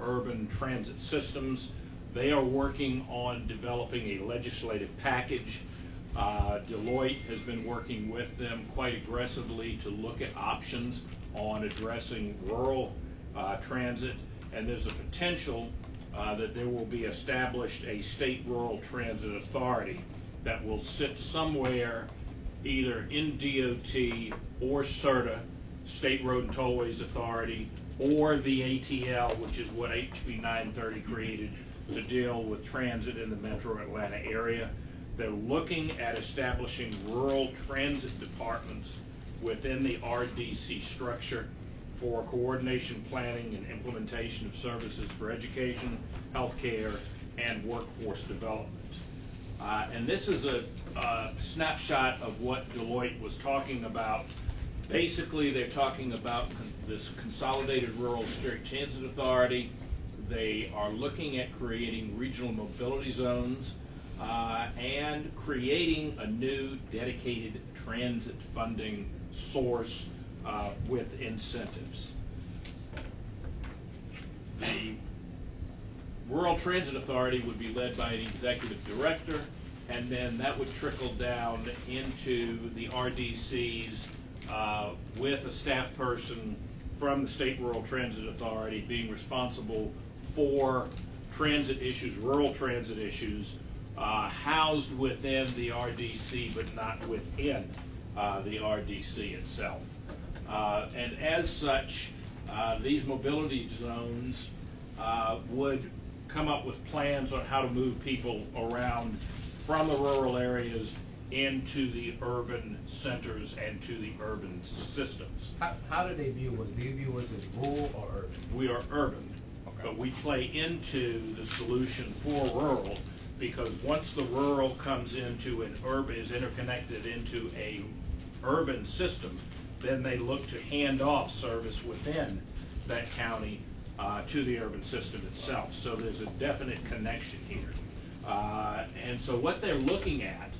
urban transit systems. They are working on developing a legislative package. Deloitte has been working with them quite aggressively to look at options on addressing rural transit, and there's a potential that there will be established a state rural transit authority that will sit somewhere either in DOT or SRTA, State Road and Tollways Authority, or the ATL, which is what HB 930 created to deal with transit in the metro Atlanta area. They're looking at establishing rural transit departments within the RDC structure for coordination, planning, and implementation of services for education, healthcare, and workforce development. And this is a snapshot of what Deloitte was talking about. Basically, they're talking about this Consolidated Rural Street Transit Authority. They are looking at creating regional mobility zones and creating a new dedicated transit funding source with incentives. The Rural Transit Authority would be led by an executive director, and then that would trickle down into the RDCs with a staff person from the State Rural Transit Authority being responsible for transit issues, rural transit issues, housed within the RDC but not within the RDC itself. And as such, these mobility zones would come up with plans on how to move people around from the rural areas into the urban centers and to the urban systems. How do they view us? Do you view us as rural or urban? We are urban, Okay. but we play into the solution for rural, because once the rural comes into an urban, is interconnected into a urban system, then they look to hand off service within that county to the urban system itself. So there's a definite connection here. And so what they're looking at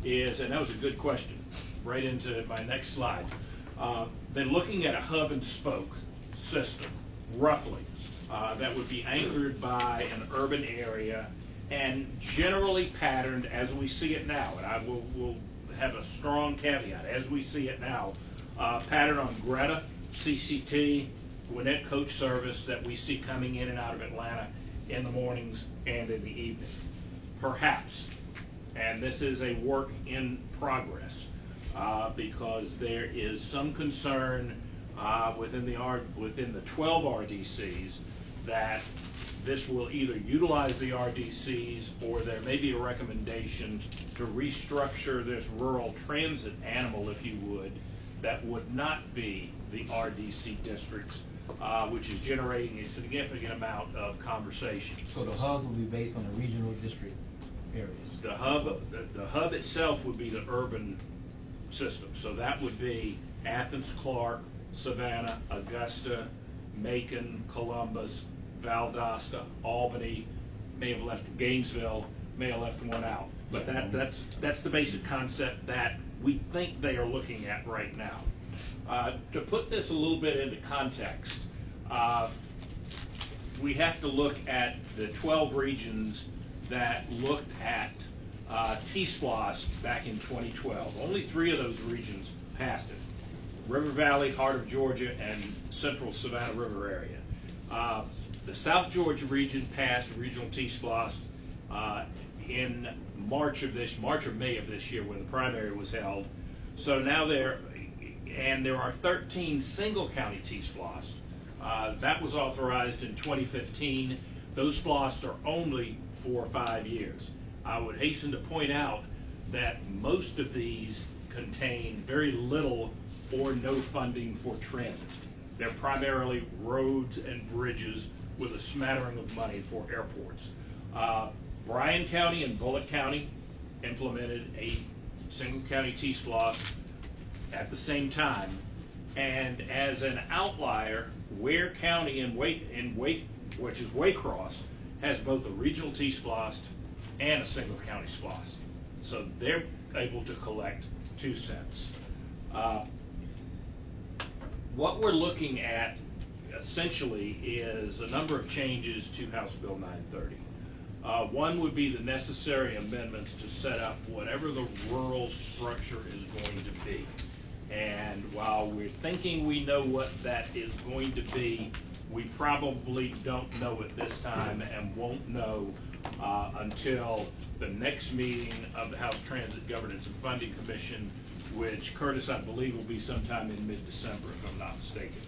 is, and that was a good question, right into my next slide. They're looking at a hub and spoke system, roughly, that would be anchored by an urban area and generally patterned as we see it now. And I will have a strong caveat, as we see it now, patterned on Greta, CCT, Gwinnett coach service that we see coming in and out of Atlanta in the mornings and in the evenings. Perhaps, and this is a work in progress, because there is some concern within the 12 RDCs that this will either utilize the RDCs, or there may be a recommendation to restructure this rural transit animal, if you would, that would not be the RDC districts, which is generating a significant amount of conversation. So the hubs will be based on the regional district areas? The hub itself would be the urban system. So that would be Athens, Clark, Savannah, Augusta, Macon, Columbus, Valdosta, Albany, may have left Gainesville, may have left one out. But that's the basic concept that we think they are looking at right now. To put this a little bit into context, we have to look at the 12 regions that looked at T-SPLOST back in 2012. Only 3 of those regions passed it: River Valley, Heart of Georgia, and Central Savannah River area. The South Georgia region passed regional T-SPLOST in March or May of this year, when the primary was held. So now there are 13 single county T-SPLOST. That was authorized in 2015. Those SPLOST are only for 5 years. I would hasten to point out that most of these contain very little or no funding for transit. They're primarily roads and bridges with a smattering of money for airports. Bryan County and Bullitt County implemented a single county T-SPLOST at the same time, and as an outlier, Ware County in which is Waycross, has both a regional T-SPLOST and a single county SPLOST. So they're able to collect 2 cents. What we're looking at essentially is a number of changes to House Bill 930. One would be the necessary amendments to set up whatever the rural structure is going to be. And while we're thinking we know what that is going to be, we probably don't know at this time, and won't know until the next meeting of the House Transit Governance and Funding Commission, which, Curtis, I believe will be sometime in mid-December, if I'm not mistaken.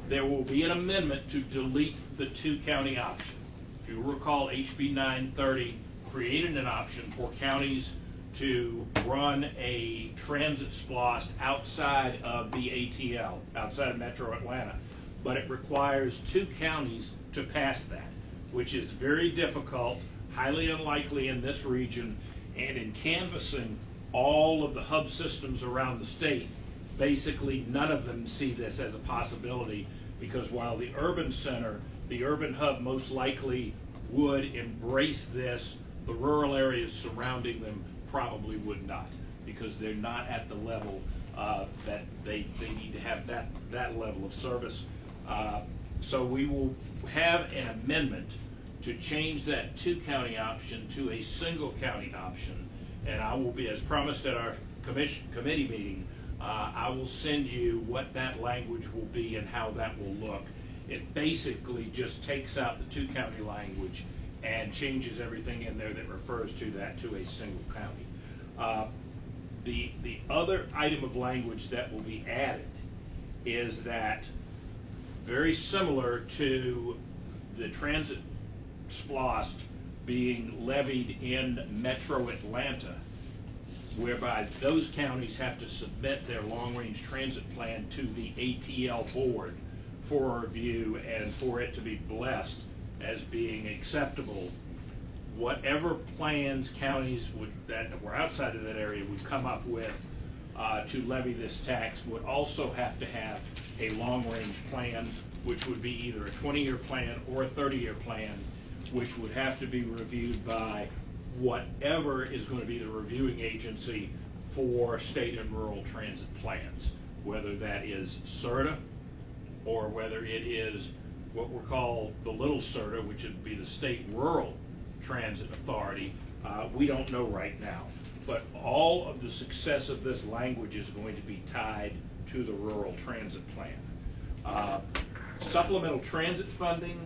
There will be an amendment to delete the 2-county option. If you recall, HB 930 created an option for counties to run a transit SPLOST outside of the ATL, outside of Metro Atlanta, but it requires 2 counties to pass that, which is very difficult, highly unlikely in this region, and in canvassing all of the hub systems around the state, basically none of them see this as a possibility, because while the urban center, the urban hub most likely would embrace this, the rural areas surrounding them probably would not, because they're not at the level that they need to have that level of service. So we will have an amendment to change that 2-county option to a single county option, and I will be, as promised at our committee meeting, I will send you what that language will be and how that will look. It basically just takes out the 2-county language and changes everything in there that refers to that to a single county. The other item of language that will be added is that, very similar to the transit SPLOST being levied in Metro Atlanta, whereby those counties have to submit their long-range transit plan to the ATL board for review and for it to be blessed as being acceptable. Whatever plans counties that were outside of that area would come up with to levy this tax would also have to have a long-range plan, which would be either a 20-year plan or a 30-year plan, which would have to be reviewed by whatever is going to be the reviewing agency for state and rural transit plans, whether that is CERTA or whether it is what we're called the little CERTA, which would be the State Rural Transit Authority. We don't know right now, but all of the success of this language is going to be tied to the rural transit plan. Supplemental transit funding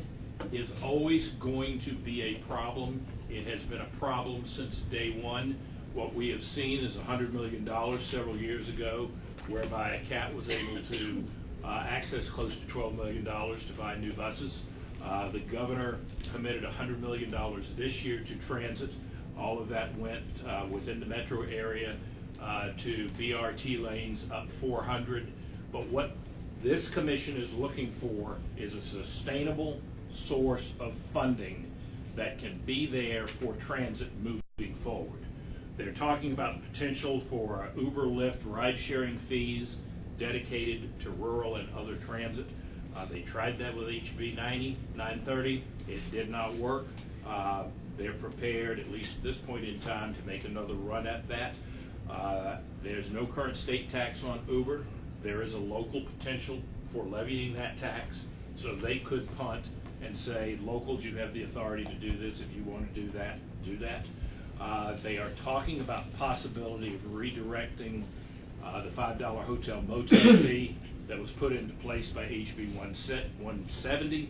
is always going to be a problem. It has been a problem since day one. What we have seen is $100 million several years ago, whereby CAT was able to access close to $12 million to buy new buses. The governor committed $100 million this year to transit. All of that went within the metro area to BRT lanes, up 400. But what this commission is looking for is a sustainable source of funding that can be there for transit moving forward. They're talking about the potential for Uber, Lyft, ride-sharing fees dedicated to rural and other transit. They tried that with HB 930. It did not work. They're prepared, at least at this point in time, to make another run at that. There's no current state tax on Uber. There is a local potential for levying that tax, so they could punt and say, locals, you have the authority to do this. If you want to do that, do that. They are talking about the possibility of redirecting the $5 hotel motel fee that was put into place by HB 170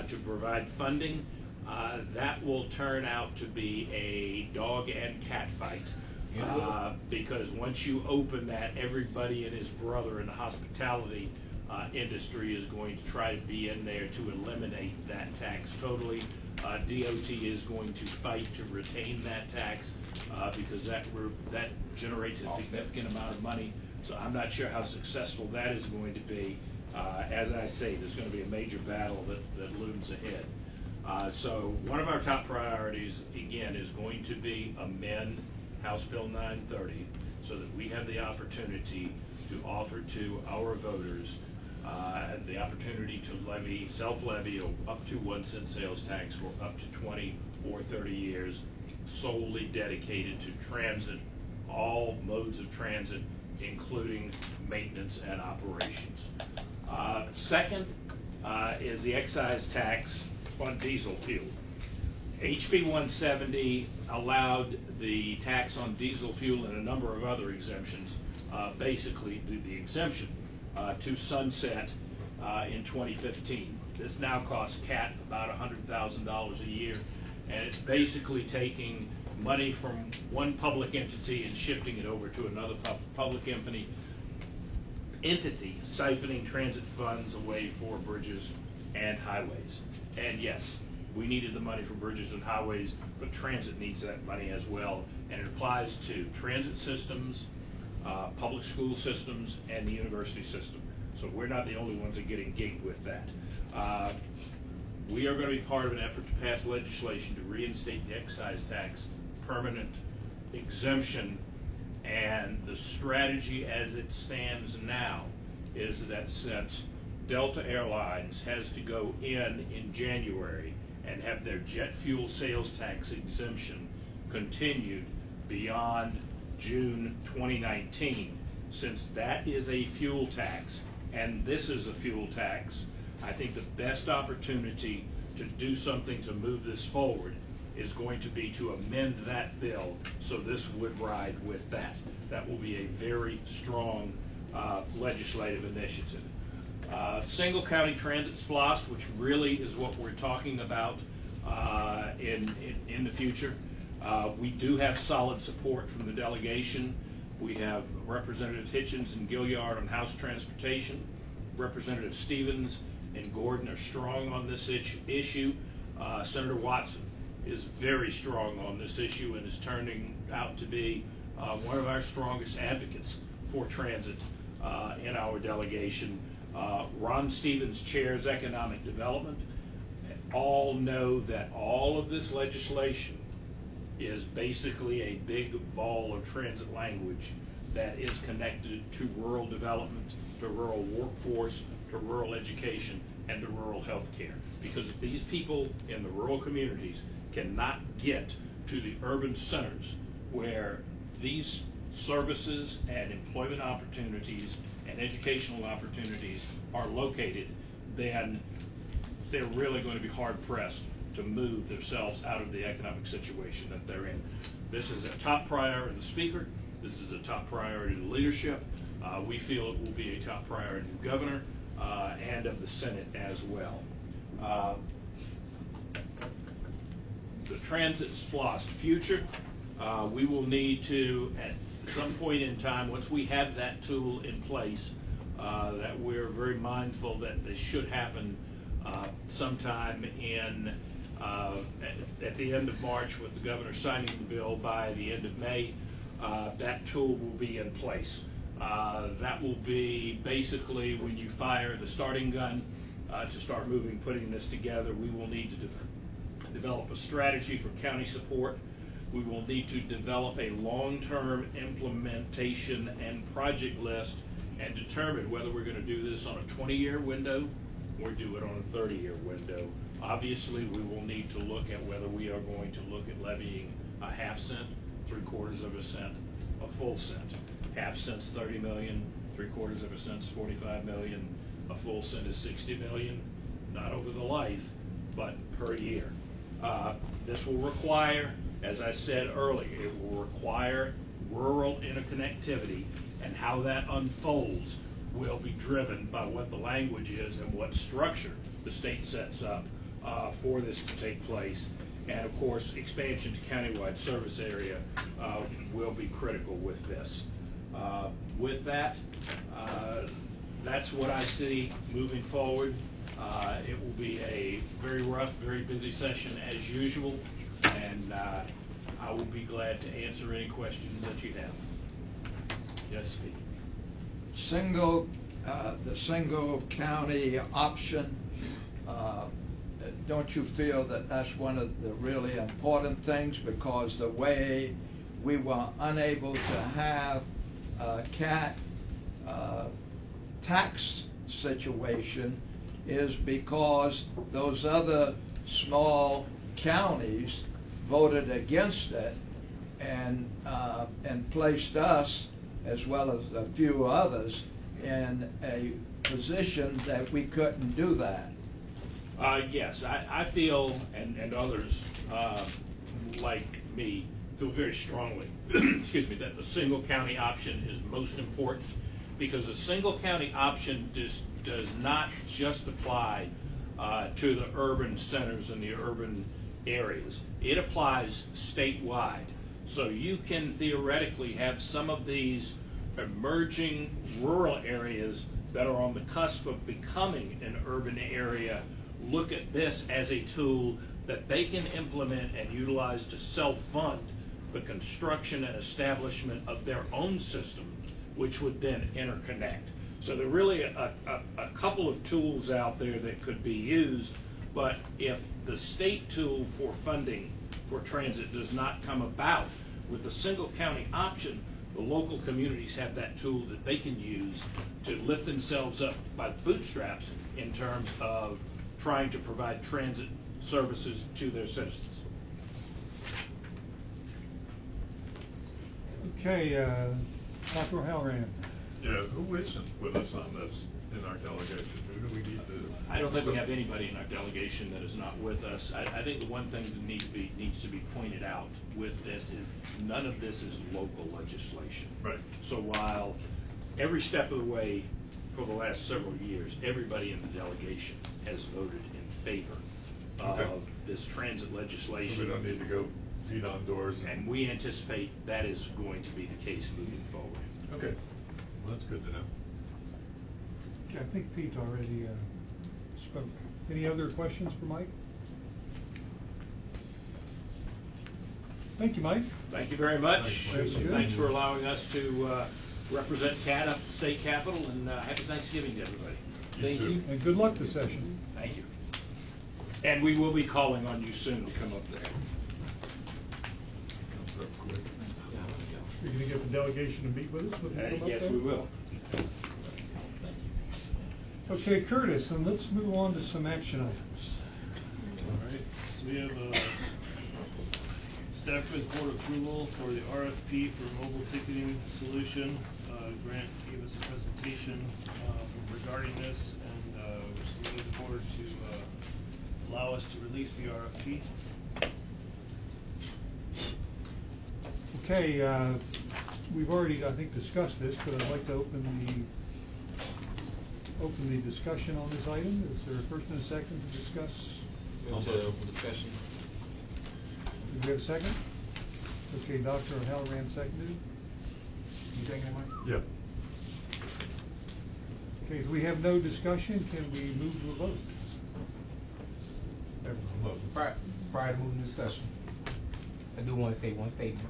to provide funding. That will turn out to be a dog and cat fight. Because once you open that, everybody and his brother in the hospitality industry is going to try to be in there to eliminate that tax totally. DOT is going to fight to retain that tax because that generates a significant amount of money. So I'm not sure how successful that is going to be. As I say, there's going to be a major battle that looms ahead. So one of our top priorities, again, is going to be amend House Bill 930 so that we have the opportunity to offer to our voters the opportunity to levy, self-levy up to 1 cent sales tax for up to 20 or 30 years, solely dedicated to transit, all modes of transit, including maintenance and operations. Second is the excise tax on diesel fuel. HB 170 allowed the tax on diesel fuel and a number of other exemptions, basically the exemption to sunset in 2015. This now costs CAT about $100,000 a year, and it's basically taking money from one public entity and shifting it over to another public entity, siphoning transit funds away for bridges and highways. And yes, we needed the money for bridges and highways, but transit needs that money as well, and it applies to transit systems, public school systems, and the university system. So we're not the only ones that are getting gigged with that. We are going to be part of an effort to pass legislation to reinstate the excise tax permanent exemption, and the strategy as it stands now is that since Delta Airlines has to go in January and have their jet fuel sales tax exemption continued beyond June 2019, since that is a fuel tax and this is a fuel tax, I think the best opportunity to do something to move this forward is going to be to amend that bill so this would ride with that. That will be a very strong legislative initiative. Single county transit SPLOST, which really is what we're talking about in the future. We do have solid support from the delegation. We have Representative Hitchens and Gilliard on House Transportation. Representative Stevens and Gordon are strong on this issue. Senator Watson is very strong on this issue and is turning out to be one of our strongest advocates for transit in our delegation. Ron Stevens chairs economic development. All know that all of this legislation is basically a big ball of transit language that is connected to rural development, to rural workforce, to rural education, and to rural health care. Because if these people in the rural communities cannot get to the urban centers where these services and employment opportunities and educational opportunities are located, then they're really going to be hard pressed to move themselves out of the economic situation that they're in. This is a top priority of the Speaker. This is a top priority of the leadership. We feel it will be a top priority of the Governor and of the Senate as well. The transit SPLOST future, we will need to, at some point in time, once we have that tool in place, that we're very mindful that this should happen sometime in at the end of March, with the governor signing the bill by the end of May. That tool will be in place. That will be basically when you fire the starting gun to start moving, putting this together. We will need to develop a strategy for county support. We will need to develop a long-term implementation and project list and determine whether we're going to do this on a 20-year window or do it on a 30-year window. Obviously, we will need to look at whether we are going to look at levying a half cent, 3/4 of a cent, a full cent. Half cent's 30 million, 3/4 of a cent's 45 million, a full cent is 60 million, not over the life, but per year. This will require, as I said earlier, it will require rural interconnectivity, and how that unfolds will be driven by what the language is and what structure the state sets up for this to take place. And of course, expansion to countywide service area will be critical with this. With that, that's what I see moving forward. It will be a very rough, very busy session as usual, and I will be glad to answer any questions that you have. Yes, Steve. The single county option, don't you feel that that's one of the really important things? Because the way we were unable to have a CAT tax situation is because those other small counties voted against it and placed us, as well as a few others, in a position that we couldn't do that. Yes, I feel, and others like me, feel very strongly, excuse me, that the single county option is most important, because a single county option does not just apply to the urban centers and the urban areas. It applies statewide. So you can theoretically have some of these emerging rural areas that are on the cusp of becoming an urban area look at this as a tool that they can implement and utilize to self-fund the construction and establishment of their own system, which would then interconnect. So there are really a couple of tools out there that could be used, but if the state tool for funding for transit does not come about with the single county option, the local communities have that tool that they can use to lift themselves up by the bootstraps in terms of trying to provide transit services to their citizens. Okay, Dr. O'Halloran. Yeah, who isn't with us on this in our delegation? Who do we need to? I don't think we have anybody in our delegation that is not with us. I think the one thing that needs to be pointed out with this is none of this is local legislation. Right. So while every step of the way for the last several years, everybody in the delegation has voted in favor Okay. of this transit legislation. So we don't need to go beat on doors. And we anticipate that is going to be the case moving forward. Okay, well, that's good to know. Okay, I think Pete already spoke. Any other questions for Mike? Thank you, Mike. Thank you very much. Thanks, Mike. Thanks for allowing us to represent CAT up at the state capitol, and happy Thanksgiving to everybody. Thank you. And good luck this session. Thank you. And we will be calling on you soon to come up there. Comes up quick. You're going to get the delegation to meet with us when we come up Yes, there? we will. Okay, Curtis, and let's move on to some action items. All right, so we have staff report approval for the RFP for mobile ticketing solution. Grant gave us a presentation regarding this, and we're just looking forward to allow us to release the RFP. Okay, we've already, I think, discussed this, but I'd like to open the discussion on this item. Is there a first and a second to discuss? Move to open discussion. Do we have a second? Okay, Dr. O'Halloran seconded. You taking it, Mike? Yeah. Okay, if we have no discussion, can we move to a vote? Prior to moving to discussion, I do want to say one statement,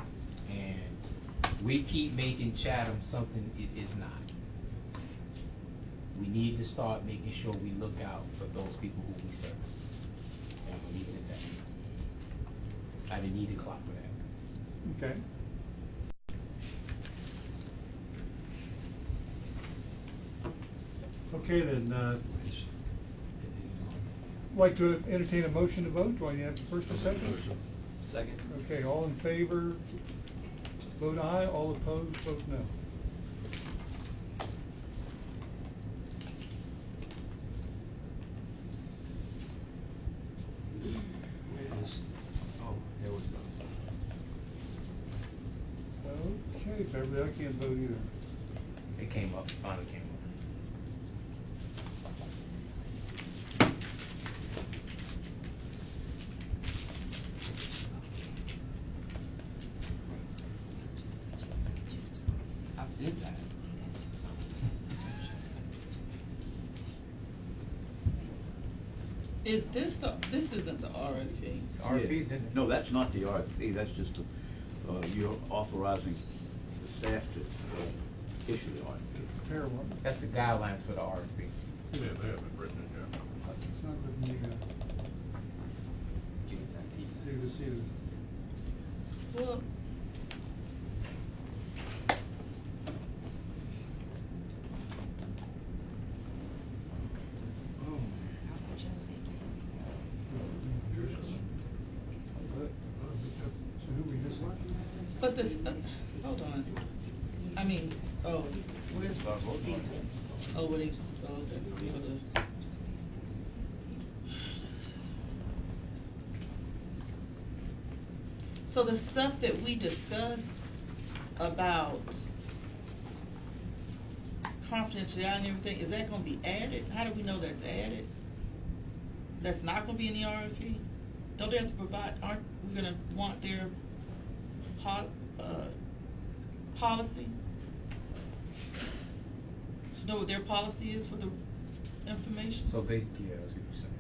and we keep making Chatham something it is not. We need to start making sure we look out for those people who we serve. And I'm leaving it at that. I didn't need a clock for that. Okay. Okay, then, like to entertain a motion to vote. Do I have first and second? Second. Okay, all in favor, vote aye. All opposed, vote no. Oh, there we go. Okay, Beverly, I can't vote either. It came up, finally came up. I did that. Is this isn't the RFP? RFP's in it. No, that's not the RFP, that's just, you're authorizing the staff to issue the RFP. Prepare one. That's the guidelines for the RFP. Yeah, they haven't written it yet. It's not written yet. Give it that to you. You can see it. Well, So who we missing? but this, hold on. I mean, oh, where's, oh, what he's, oh, the. So the stuff that we discussed about confidentiality and everything, is that gonna be added? How do we know that's added? That's not gonna be in the RFP? Don't they have to provide, aren't we gonna want their policy? To know what their policy is for the information? So basically, yeah, that's what you're saying.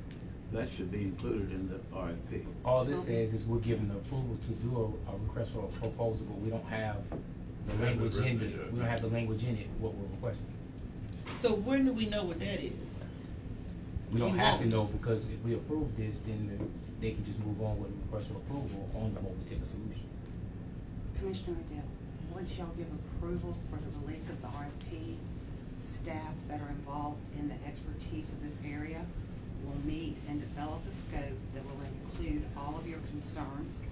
That should be included in the RFP. All this says is we're given the approval to do a request for a proposal, but we don't have the language in it. We don't have the language in it, what we're requesting. So when do we know what that is? We don't We have to won't. know, because if we approve this, then they can just move on with a request for approval on the mobile ticket solution. Commissioner Adele, once y'all give approval for the release of the RFP, staff that are involved in the expertise of this area will meet and develop a scope that will include all of your concerns.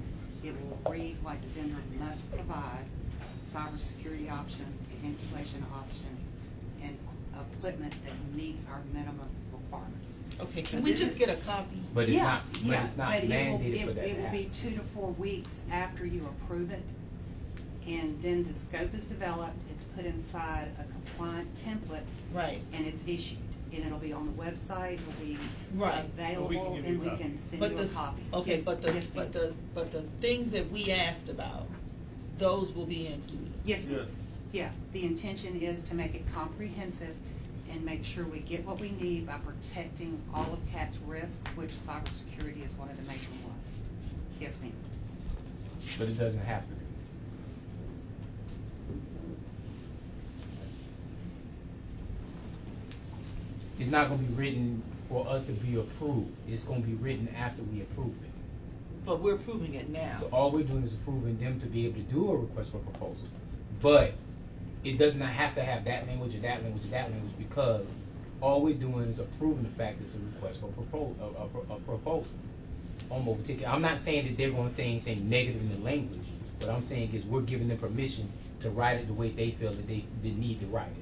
It will read like the vendor must provide cybersecurity options, installation options, and equipment that meets our minimum requirements. Okay, So can we this just is- get a copy? But it's Yeah, not, but yeah, it's not but it will- mandated for that It to will be happen. 2 to 4 weeks after you approve it, and then the scope is developed, it's put inside a compliant template. Right. And it's issued, and it'll be on the website, it'll be Right. available, give you and a we copy. can send But you the a s- copy. Okay, Yes, but the, yes, but ma'am. the things that we asked about, those will be included. Yes, ma'am. Yeah, the intention is to make it comprehensive and make sure we get what we need by protecting all of CAT's risk, which cybersecurity is one of the major ones. Yes, ma'am. But it doesn't have to be. It's not gonna be written for us to be approved. It's gonna be written after we approve it. But we're approving it now. So all we're doing is approving them to be able to do a request for proposal. But it does not have to have that language or that language or that language, because all we're doing is approving the fact it's a request for a proposal on mobile ticket. I'm not saying that they're gonna say anything negative in the language. What I'm saying is we're giving them permission to write it the way they feel that they need to write it.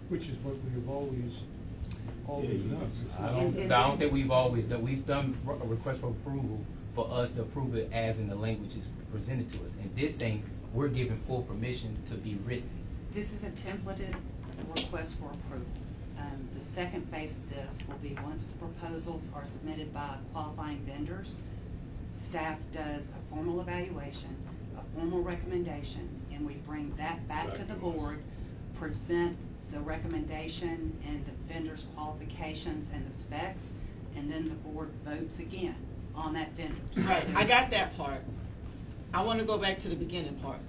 Which is what we have always done. I don't think we've always done. We've done a request for approval for us to approve it as in the language is presented to us. And this thing, we're giving full permission to be written. This is a templated request for approval. The second phase of this will be once the proposals are submitted by qualifying vendors, staff does a formal evaluation, a formal recommendation, and we bring that back to the board, present the recommendation and the vendor's qualifications and the specs, and then the board votes again on that vendor. Right, I got that part. I want to go back to the beginning part.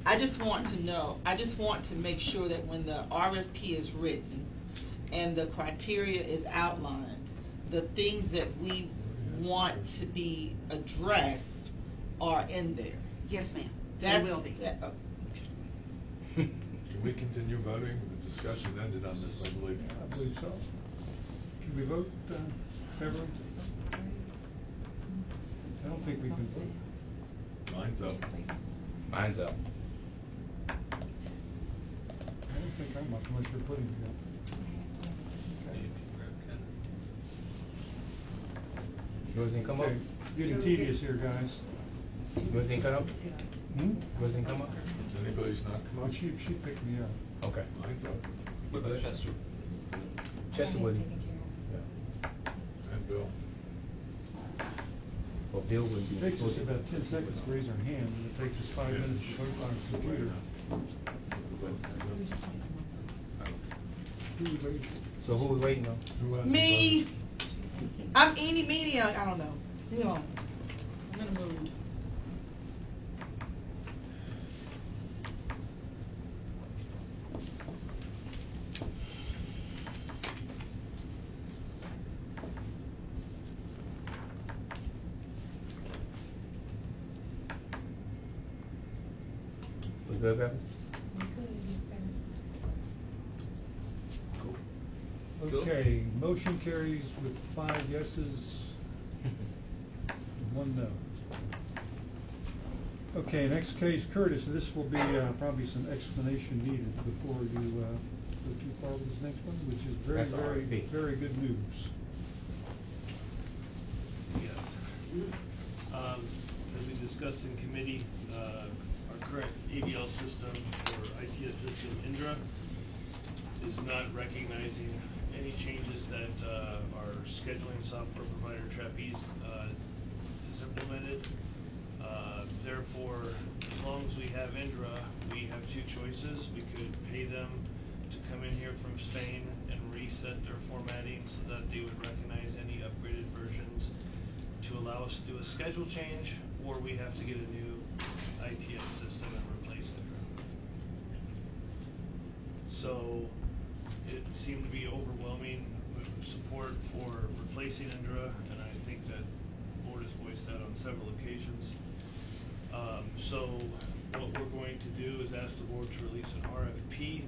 I just want to make sure that when the RFP is written and the criteria is outlined, the things that we want to be addressed are in there. Yes, ma'am. That's, They will be. Can we continue voting? The discussion ended on this, I believe. I believe so. Can we vote, Beverly? I don't think we can vote. Mine's up. Mine's up. I don't think I'm up unless you're putting it up. Yours didn't come up? Okay, getting tedious here, guys. Yours didn't come up? Hmm? Yours didn't come up? Anybody's not come Well, up? she picked me up. Okay. Mine's up. What about Chester? Chester wouldn't. Yeah. And Bill. Well, Bill wouldn't be. It takes us about 10 seconds to raise our hand, and it takes us 5 minutes to vote on a computer. Who we waiting for? So who we waiting on? Who hasn't Me, I'm eeny meeny, I don't know. Leave me alone. I'm in a mood. We good, Beverly? Cool. Okay, motion carries with 5 yeses, and 1 no. Okay, next case, Curtis, this will be probably some explanation needed before you go too far with this next one, which is very, That's the very, RFP. very good news. Yes. As we discussed in committee, our current ADL system, or ITS system, Indra, is not recognizing any changes that our scheduling software provider, Trapeze, has implemented. Therefore, as long as we have Indra, we have 2 choices. We could pay them to come in here from Spain and reset their formatting so that they would recognize any upgraded versions to allow us to do a schedule change, or we have to get a new ITS system and replace Indra. So it seemed to be overwhelming support for replacing Indra, and I think that the board has voiced that on several occasions. So what we're going to do is ask the board to release an RFP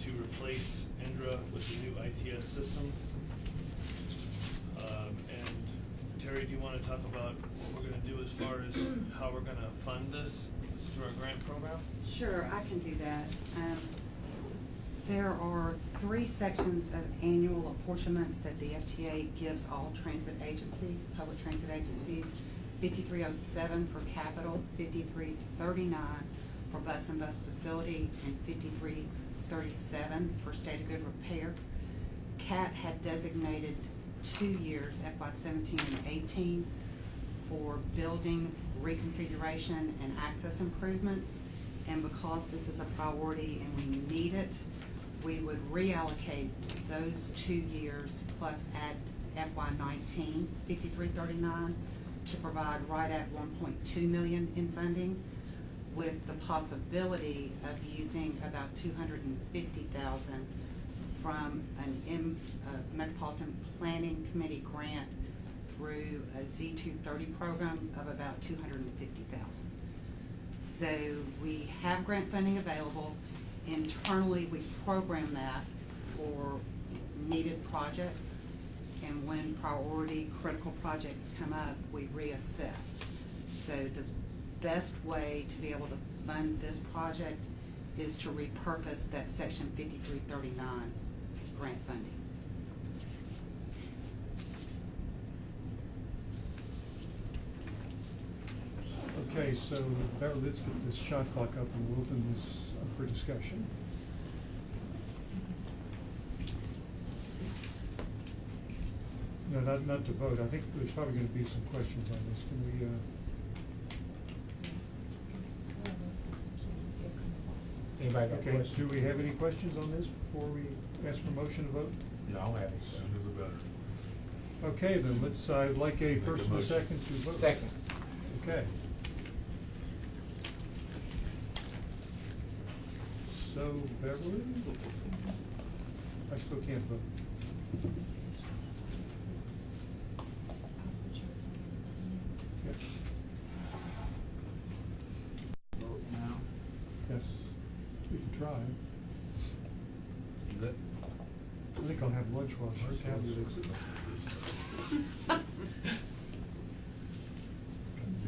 to replace Indra with the new ITS system. And Terry, do you want to talk about what we're going to do as far as how we're going to fund this? through our grant program? Sure, I can do that. There are 3 sections of annual apportionments that the FTA gives all transit agencies, public transit agencies. 5307 for capital, 5339 for bus and bus facility, and 5337 for state of good repair. CAT had designated 2 years, FY17 and 18, for building reconfiguration and access improvements. And because this is a priority and we need it, we would reallocate those 2 years plus add FY19 5339 to provide right at $1.2 million in funding, with the possibility of using about $250,000 from a Metropolitan Planning Committee grant through a Z230 program of about $250,000. So we have grant funding available. Internally, we program that for needed projects, and when priority critical projects come up, we reassess. So the best way to be able to fund this project is to repurpose that section 5339 grant funding. Okay, so Beverly, let's get this shot clock up and we'll open this up for discussion. No, not to vote. I think there's probably going to be some questions on this. Can we, Anybody got okay, questions? do we have any questions on this before we ask for motion to vote? No, I don't have any. Sooner the better. Okay, then let's, I'd like a first and a motion. second to vote. Second. Okay. So, Beverly? I still can't vote. Yes. Vote now. Yes. We can try. You good? I think I'll have lunch while she tabulates it. Get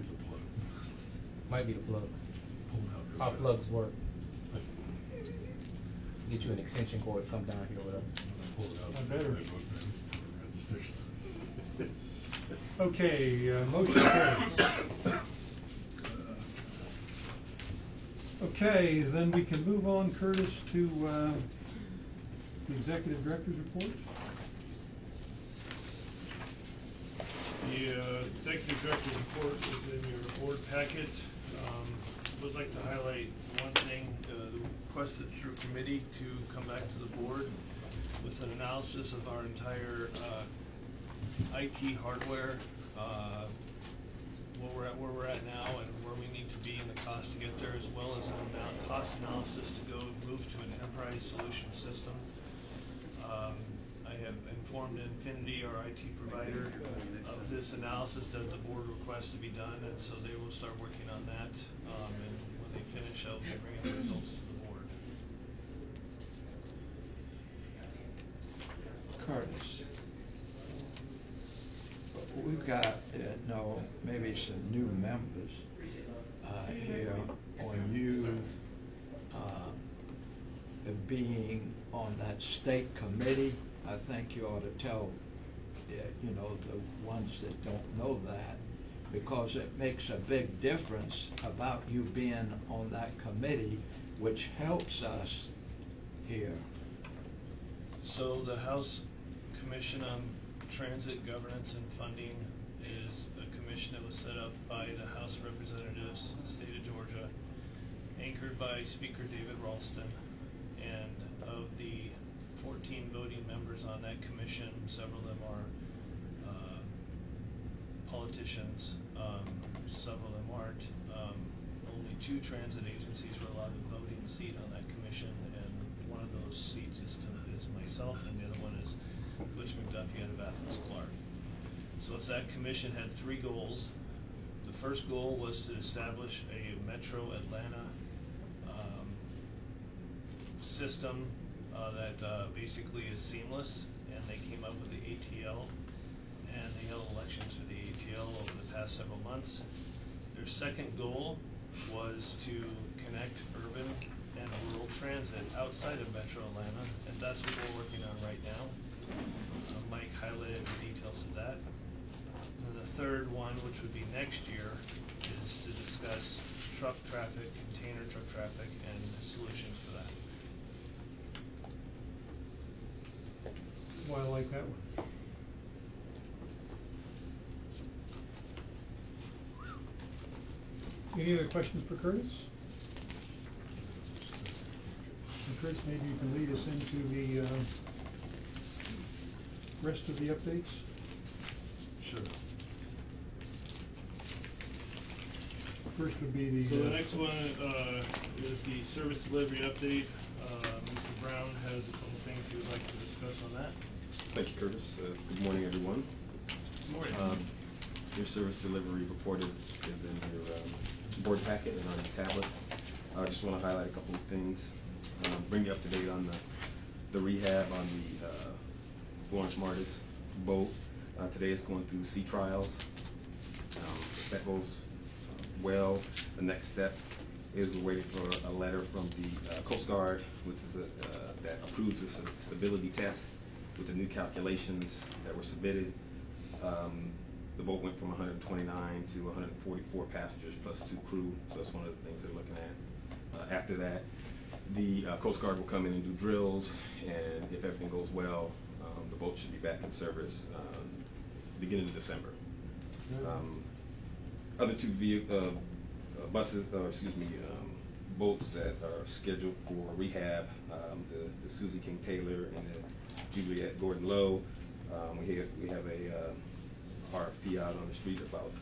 the plugs. Might be the plugs. Pull it out real How fast. plugs work? Get you an extension cord, come down here with us. Pull it out. I better. Registers. Okay, motion carries. Okay, then we can move on, Curtis, to the Executive Director's Report. The Executive Director's report is in your board packet. Would like to highlight one thing, requested through committee to come back to the board with an analysis of our entire IT hardware, where we're at now and where we need to be and the cost to get there, as well as an cost analysis to go move to an enterprise solution system. I have informed Infinity, our IT provider, of this analysis that the board requests to be done, and so they will start working on that. And when they finish, I'll be bringing the results to the board. Curtis, we've got, maybe some new members here on you being on that state committee. I think you ought to tell, the ones that don't know that, because it makes a big difference about you being on that committee, which helps us here. So the House Commission on Transit Governance and Funding is a commission that was set up by the House of Representatives in the state of Georgia, anchored by Speaker David Ralston. And of the 14 voting members on that commission, several of them are politicians, several of them aren't. Only 2 transit agencies were allowed a voting seat on that commission, and one of those seats is myself, and the other one is Butch McDuffie out of Athens Clark. So that commission had 3 goals. The first goal was to establish a Metro Atlanta system that basically is seamless, and they came up with the ATL, and they held elections for the ATL over the past several months. Their second goal was to connect urban and rural transit outside of Metro Atlanta, and that's what we're working on right now. Mike highlighted the details of that. And the third one, which would be next year, is to discuss truck traffic, container truck traffic, and solutions for that. Well, I like that one. Any other questions for Curtis? And Curtis, maybe you can lead us into the rest of the updates? Sure. First would be the... So the next one is the service delivery update. Mr. Brown has a couple things he would like to discuss on that. Thank you, Curtis. Good morning, everyone. Good morning. Your service delivery report is in your board packet and on your tablets. I just want to highlight a couple of things, bring you up to date on the rehab on the Florence Martis boat. Today it's going through sea trials. If that goes well, the next step is we're waiting for a letter from the Coast Guard, which is that approves the stability tests with the new calculations that were submitted. The boat went from 129 to 144 passengers plus 2 crew, so that's one of the things they're looking at. After that, the Coast Guard will come in and do drills, and if everything goes well, the boat should be back in service beginning of December. Other 2 boats that are scheduled for rehab, the Susie King Taylor and the Juliet Gordon Lowe. We have a RFP out on the street about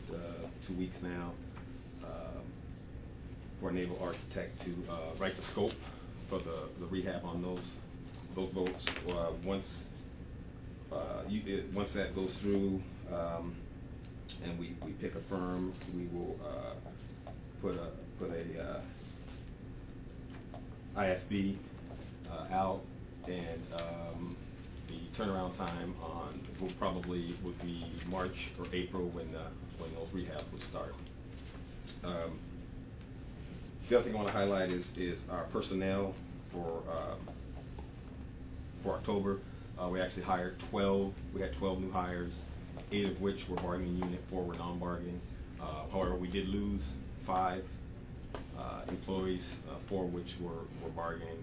2 weeks now for a naval architect to write the scope for the rehab on those boats. Once that goes through and we pick a firm, we will put a IFB out, and the turnaround time would be March or April when those rehabs would start. The other thing I want to highlight is our personnel for October. We actually hired 12. We had 12 new hires, 8 of which were bargaining unit, 4 were non-bargaining. However, we did lose 5 employees, 4 of which were bargaining,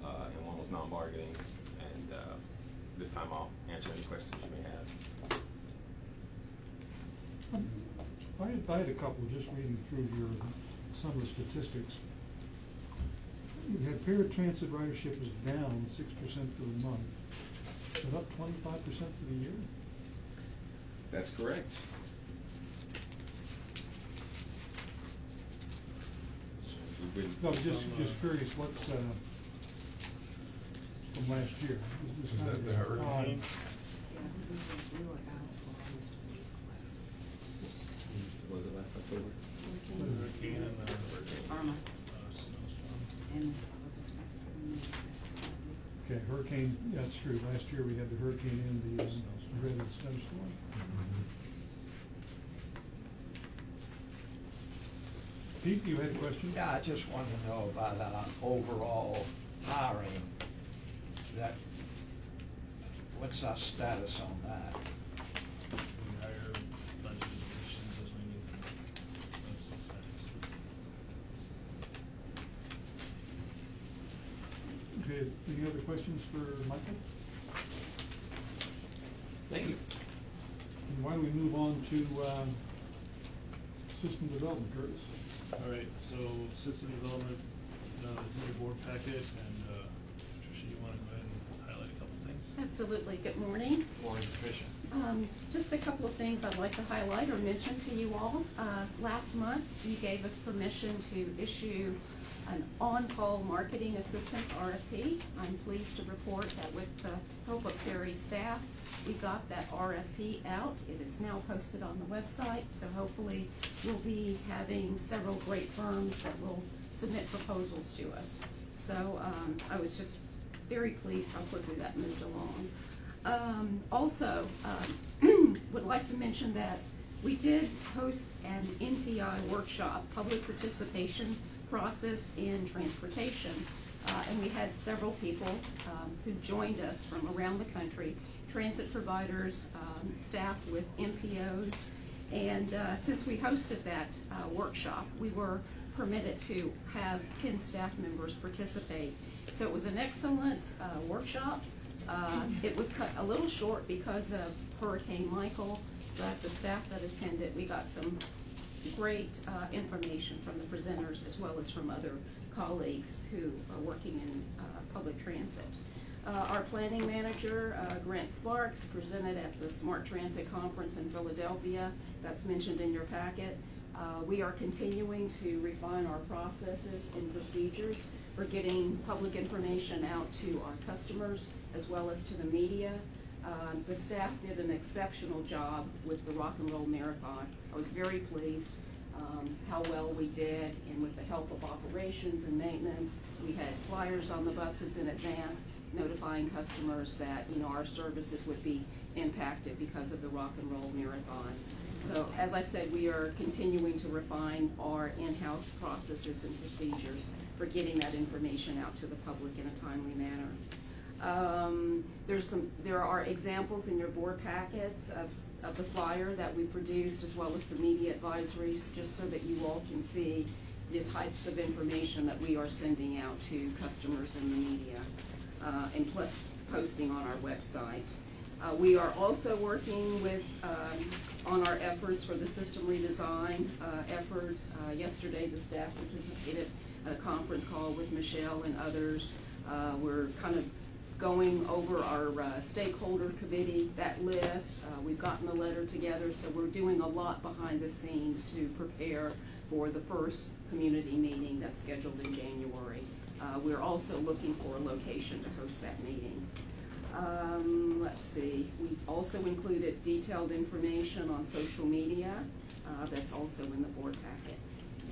and 1 was non-bargaining. And this time I'll answer any questions you may have. I had a couple just reading through some of the statistics. You had paratransit ridership is down 6% for the month, but up 25% for the year. That's correct. No, just curious, what's from last year? Is that the hurricane? Was it last October? Hurricane and Irma. snowstorm. Okay, hurricane, yeah, that's true. Last year we had the hurricane and the dreaded snowstorm. Pete, you had a question? Yeah, I just want to know about overall hiring. What's our status on that? We hire budget positions as we need them. That's the status. Okay, any other questions for Michael? Thank you. And why don't we move on to system development, Curtis? All right, so system development is in the board packet, and Tricia, you want to go ahead and highlight a couple things? Absolutely. Good morning. Morning, Tricia. Just a couple of things I'd like to highlight or mention to you all. Last month, you gave us permission to issue an on-call marketing assistance RFP. I'm pleased to report that with the help of Terry's staff, we got that RFP out. It is now posted on the website, so hopefully we'll be having several great firms that will submit proposals to us. So I was just very pleased how quickly that moved along. Also, would like to mention that We did host an NTI workshop, public participation process in transportation, and we had several people who joined us from around the country, transit providers, staff with MPOs, and since we hosted that workshop, we were permitted to have 10 staff members participate. So it was an excellent workshop. It was cut a little short because of Hurricane Michael, but the staff that attended, we got some great information from the presenters as well as from other colleagues who are working in public transit. Our planning manager, Grant Sparks, presented at the Smart Transit Conference in Philadelphia. That's mentioned in your packet. We are continuing to refine our processes and procedures for getting public information out to our customers as well as to the media. The staff did an exceptional job with the Rock and Roll Marathon. I was very pleased how well we did, and with the help of operations and maintenance, we had flyers on the buses in advance notifying customers that our services would be impacted because of the Rock and Roll Marathon. So as I said, we are continuing to refine our in-house processes and procedures for getting that information out to the public in a timely manner. There are examples in your board packets of the flyer that we produced, as well as the media advisories, just so that you all can see the types of information that we are sending out to customers in the media, and plus posting on our website. We are also working with on our efforts for the system redesign efforts. Yesterday, the staff participated at a conference call with Michelle and others. We're kind of going over our stakeholder committee, that list. We've gotten the letter together, so we're doing a lot behind the scenes to prepare for the first community meeting that's scheduled in January. We're also looking for a location to host that meeting. Let's see, we also included detailed information on social media. That's also in the board packet.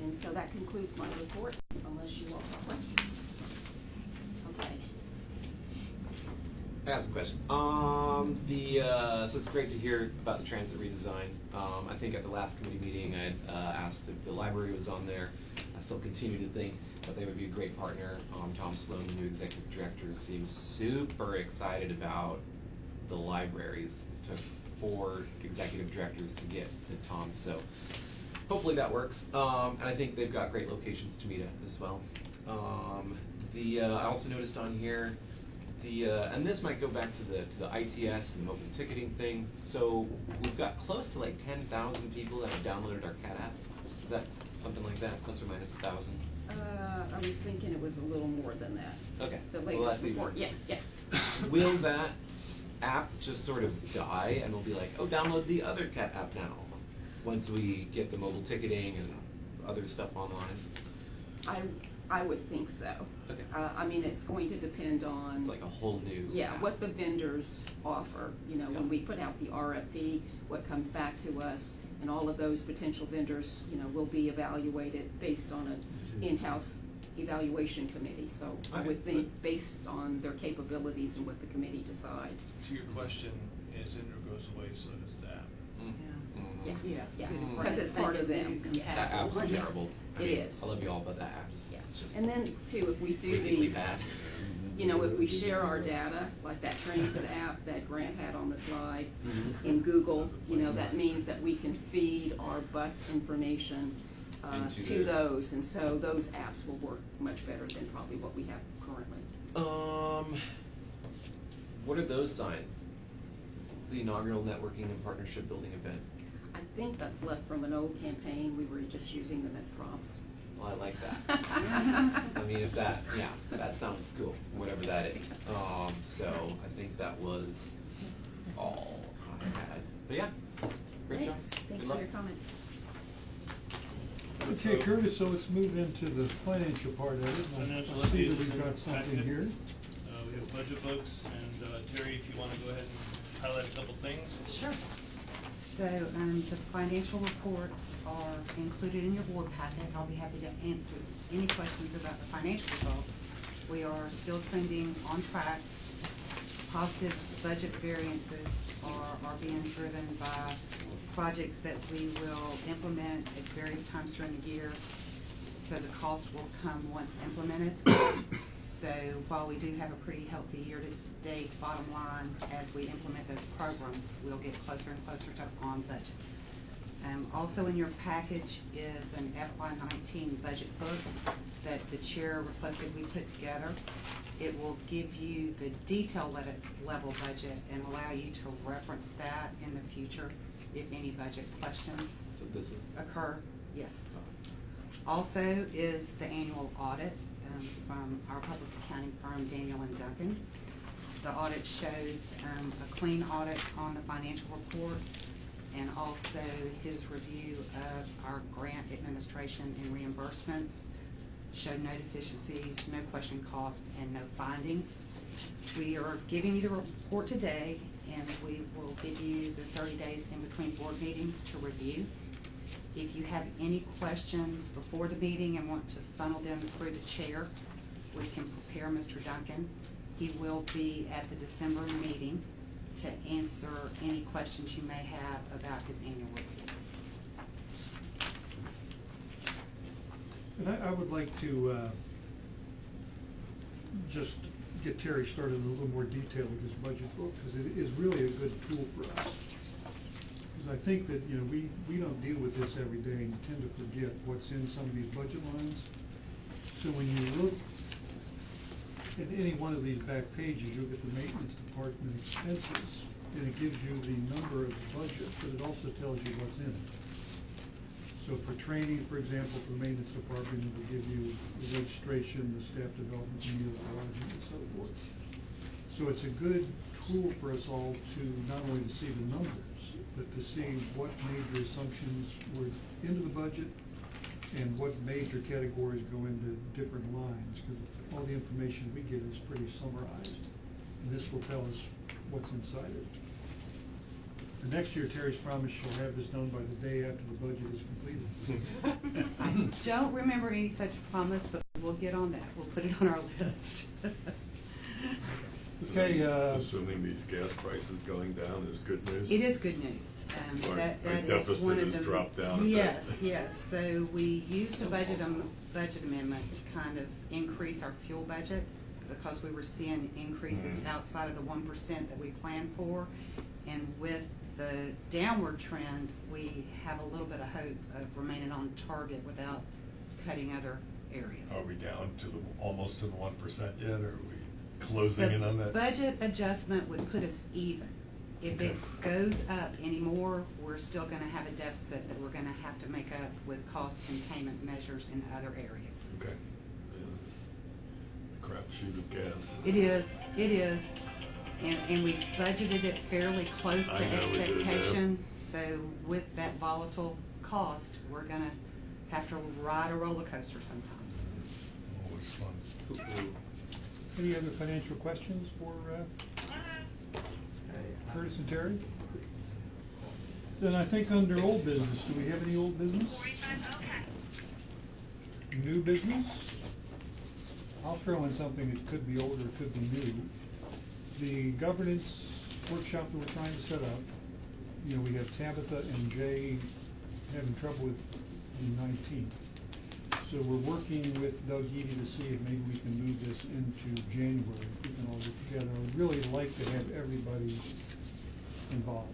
And so that concludes my report, unless you all have questions. Okay. I have some question. So it's great to hear about the transit redesign. I think at the last committee meeting, I asked if the library was on there. I still continue to think that they would be a great partner. Tom Sloan, the new executive director, seems super excited about the libraries. It took 4 executive directors to get to Tom, so hopefully that works. And I think they've got great locations to meet at as well. I also noticed on here and this might go back to the ITS and the mobile ticketing thing. So we've got close to like 10,000 people that have downloaded our CAT app. Is that something like that, plus or minus 1,000? I was thinking it was a little more than that. Okay. The latest report, yeah. Will that app just sort of die and we'll be like, oh, download the other CAT app now, once we get the mobile ticketing and other stuff online? I would think so. Okay. I mean, it's going to depend on... It's like a whole new app. What the vendors offer. When we put out the RFP, what comes back to us, and all of those potential vendors, will be evaluated based on an in-house evaluation committee. So I would think based on their capabilities and what the committee decides. To your question, as Indra goes away, so does the app. Yeah, because it's part of them. That app's terrible. It is. I love you all, but that app's And then too, if we do really bad. If we share our data, like that transit app that Grant had on the slide in Google, that means that we can feed our bus information to those, and so those apps will work much better than probably what we have currently. What are those signs? The inaugural networking and partnership building event. I think that's left from an old campaign. We were just using them as prompts. Well, I like that. I mean, if that sounds cool, whatever that is. So I think that was all I had. But yeah, great job. Thanks for your comments. Okay, Curtis, so let's move into the financial part of it. Financial I see that updates we've in got something packet. here. We have budget books, and Terry, if you want to go ahead and highlight a couple things. Sure. So the financial reports are included in your board packet. I'll be happy to answer any questions about the financial results. We are still trending on track positive budget variances are being driven by projects that we will implement at various times during the year, so the cost will come once implemented. So while we do have a pretty healthy year-to-date bottom line, as we implement those programs, we'll get closer and closer to on budget. Also in your package is an FY19 budget book that the chair requested we put together. It will give you the detail level budget and allow you to reference that in the future if any budget questions So this is occur. Yes. Also is the annual audit from our public accounting firm, Daniel and Duncan. The audit shows a clean audit on the financial reports, and also his review of our grant administration and reimbursements showed no deficiencies, no question cost, and no findings. We are giving you the report today, and we will give you the 30 days in between board meetings to review. If you have any questions before the meeting and want to funnel them through the chair, we can prepare Mr. Duncan. He will be at the December meeting to answer any questions you may have about his annual report. And I would like to just get Terry started in a little more detail with his budget book, because it is really a good tool for us. Because I think that, you know, we don't deal with this every day and tend to forget what's in some of these budget lines. So when you look at any one of these back pages, you'll get the maintenance department expenses, and it gives you the number of the budget, but it also tells you what's in it. So for training, for example, for the maintenance department, it will give you the registration, the staff development, the meal lodging, and so forth. So it's a good tool for us all to not only to see the numbers, but to see what major assumptions were into the budget and what major categories go into different lines, because all the information we get is pretty summarized, and this will tell us what's inside it. The next year, Terry's promised she'll have this done by the day after the budget is completed. I don't remember any such promise, but we'll get on that. We'll put it on our list. Okay. Assuming these gas prices going down is good news? It is good news. That is one of the dropped down a bit. Yes. So we used a budget amendment to kind of increase our fuel budget because we were seeing increases outside of the 1% that we planned for. And with the downward trend, we have a little bit of hope of remaining on target without cutting other areas. Are we down to almost to the 1% yet, or are we closing in on that? The budget adjustment would put us even. If it goes up anymore, we're still going to have a deficit that we're going to have to make up with cost containment measures in other areas. Okay. Yeah, crapshoot of gas. It is. And we budgeted it fairly close to expectation. So with that volatile cost, we're going to have to ride a roller coaster sometimes. Always fun. Any other financial questions for Curtis and Terry? Then I think under old business, do we have any old business? New business? I'll throw in something that could be old or could be new. The governance workshop that we're trying to set up, you know, we have Tabitha and Jay having trouble with the 19th. So we're working with Doug Eady to see if maybe we can move this into January, if we can all get together. I would really like to have everybody involved.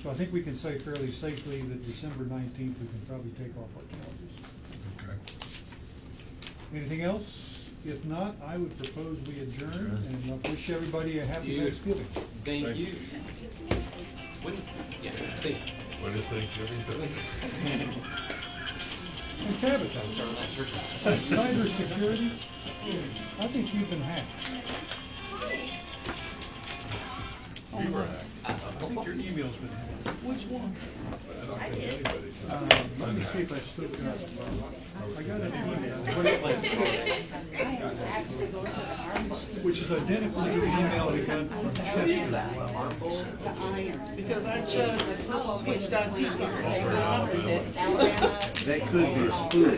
So I think we can say fairly safely that December 19th we can probably take off our calendars. Okay. Anything else? If not, I would propose we adjourn and wish everybody a happy Thanksgiving. Thank you. When is Thanksgiving? And Tabitha, cyber security, I think you've been hacked. We were hacked. I think your email's been hacked. Which one? I did. Let me see if I still got it. I got an email. Which is identical to the email we got from Chester. Because I just switched out to That could be a spoof.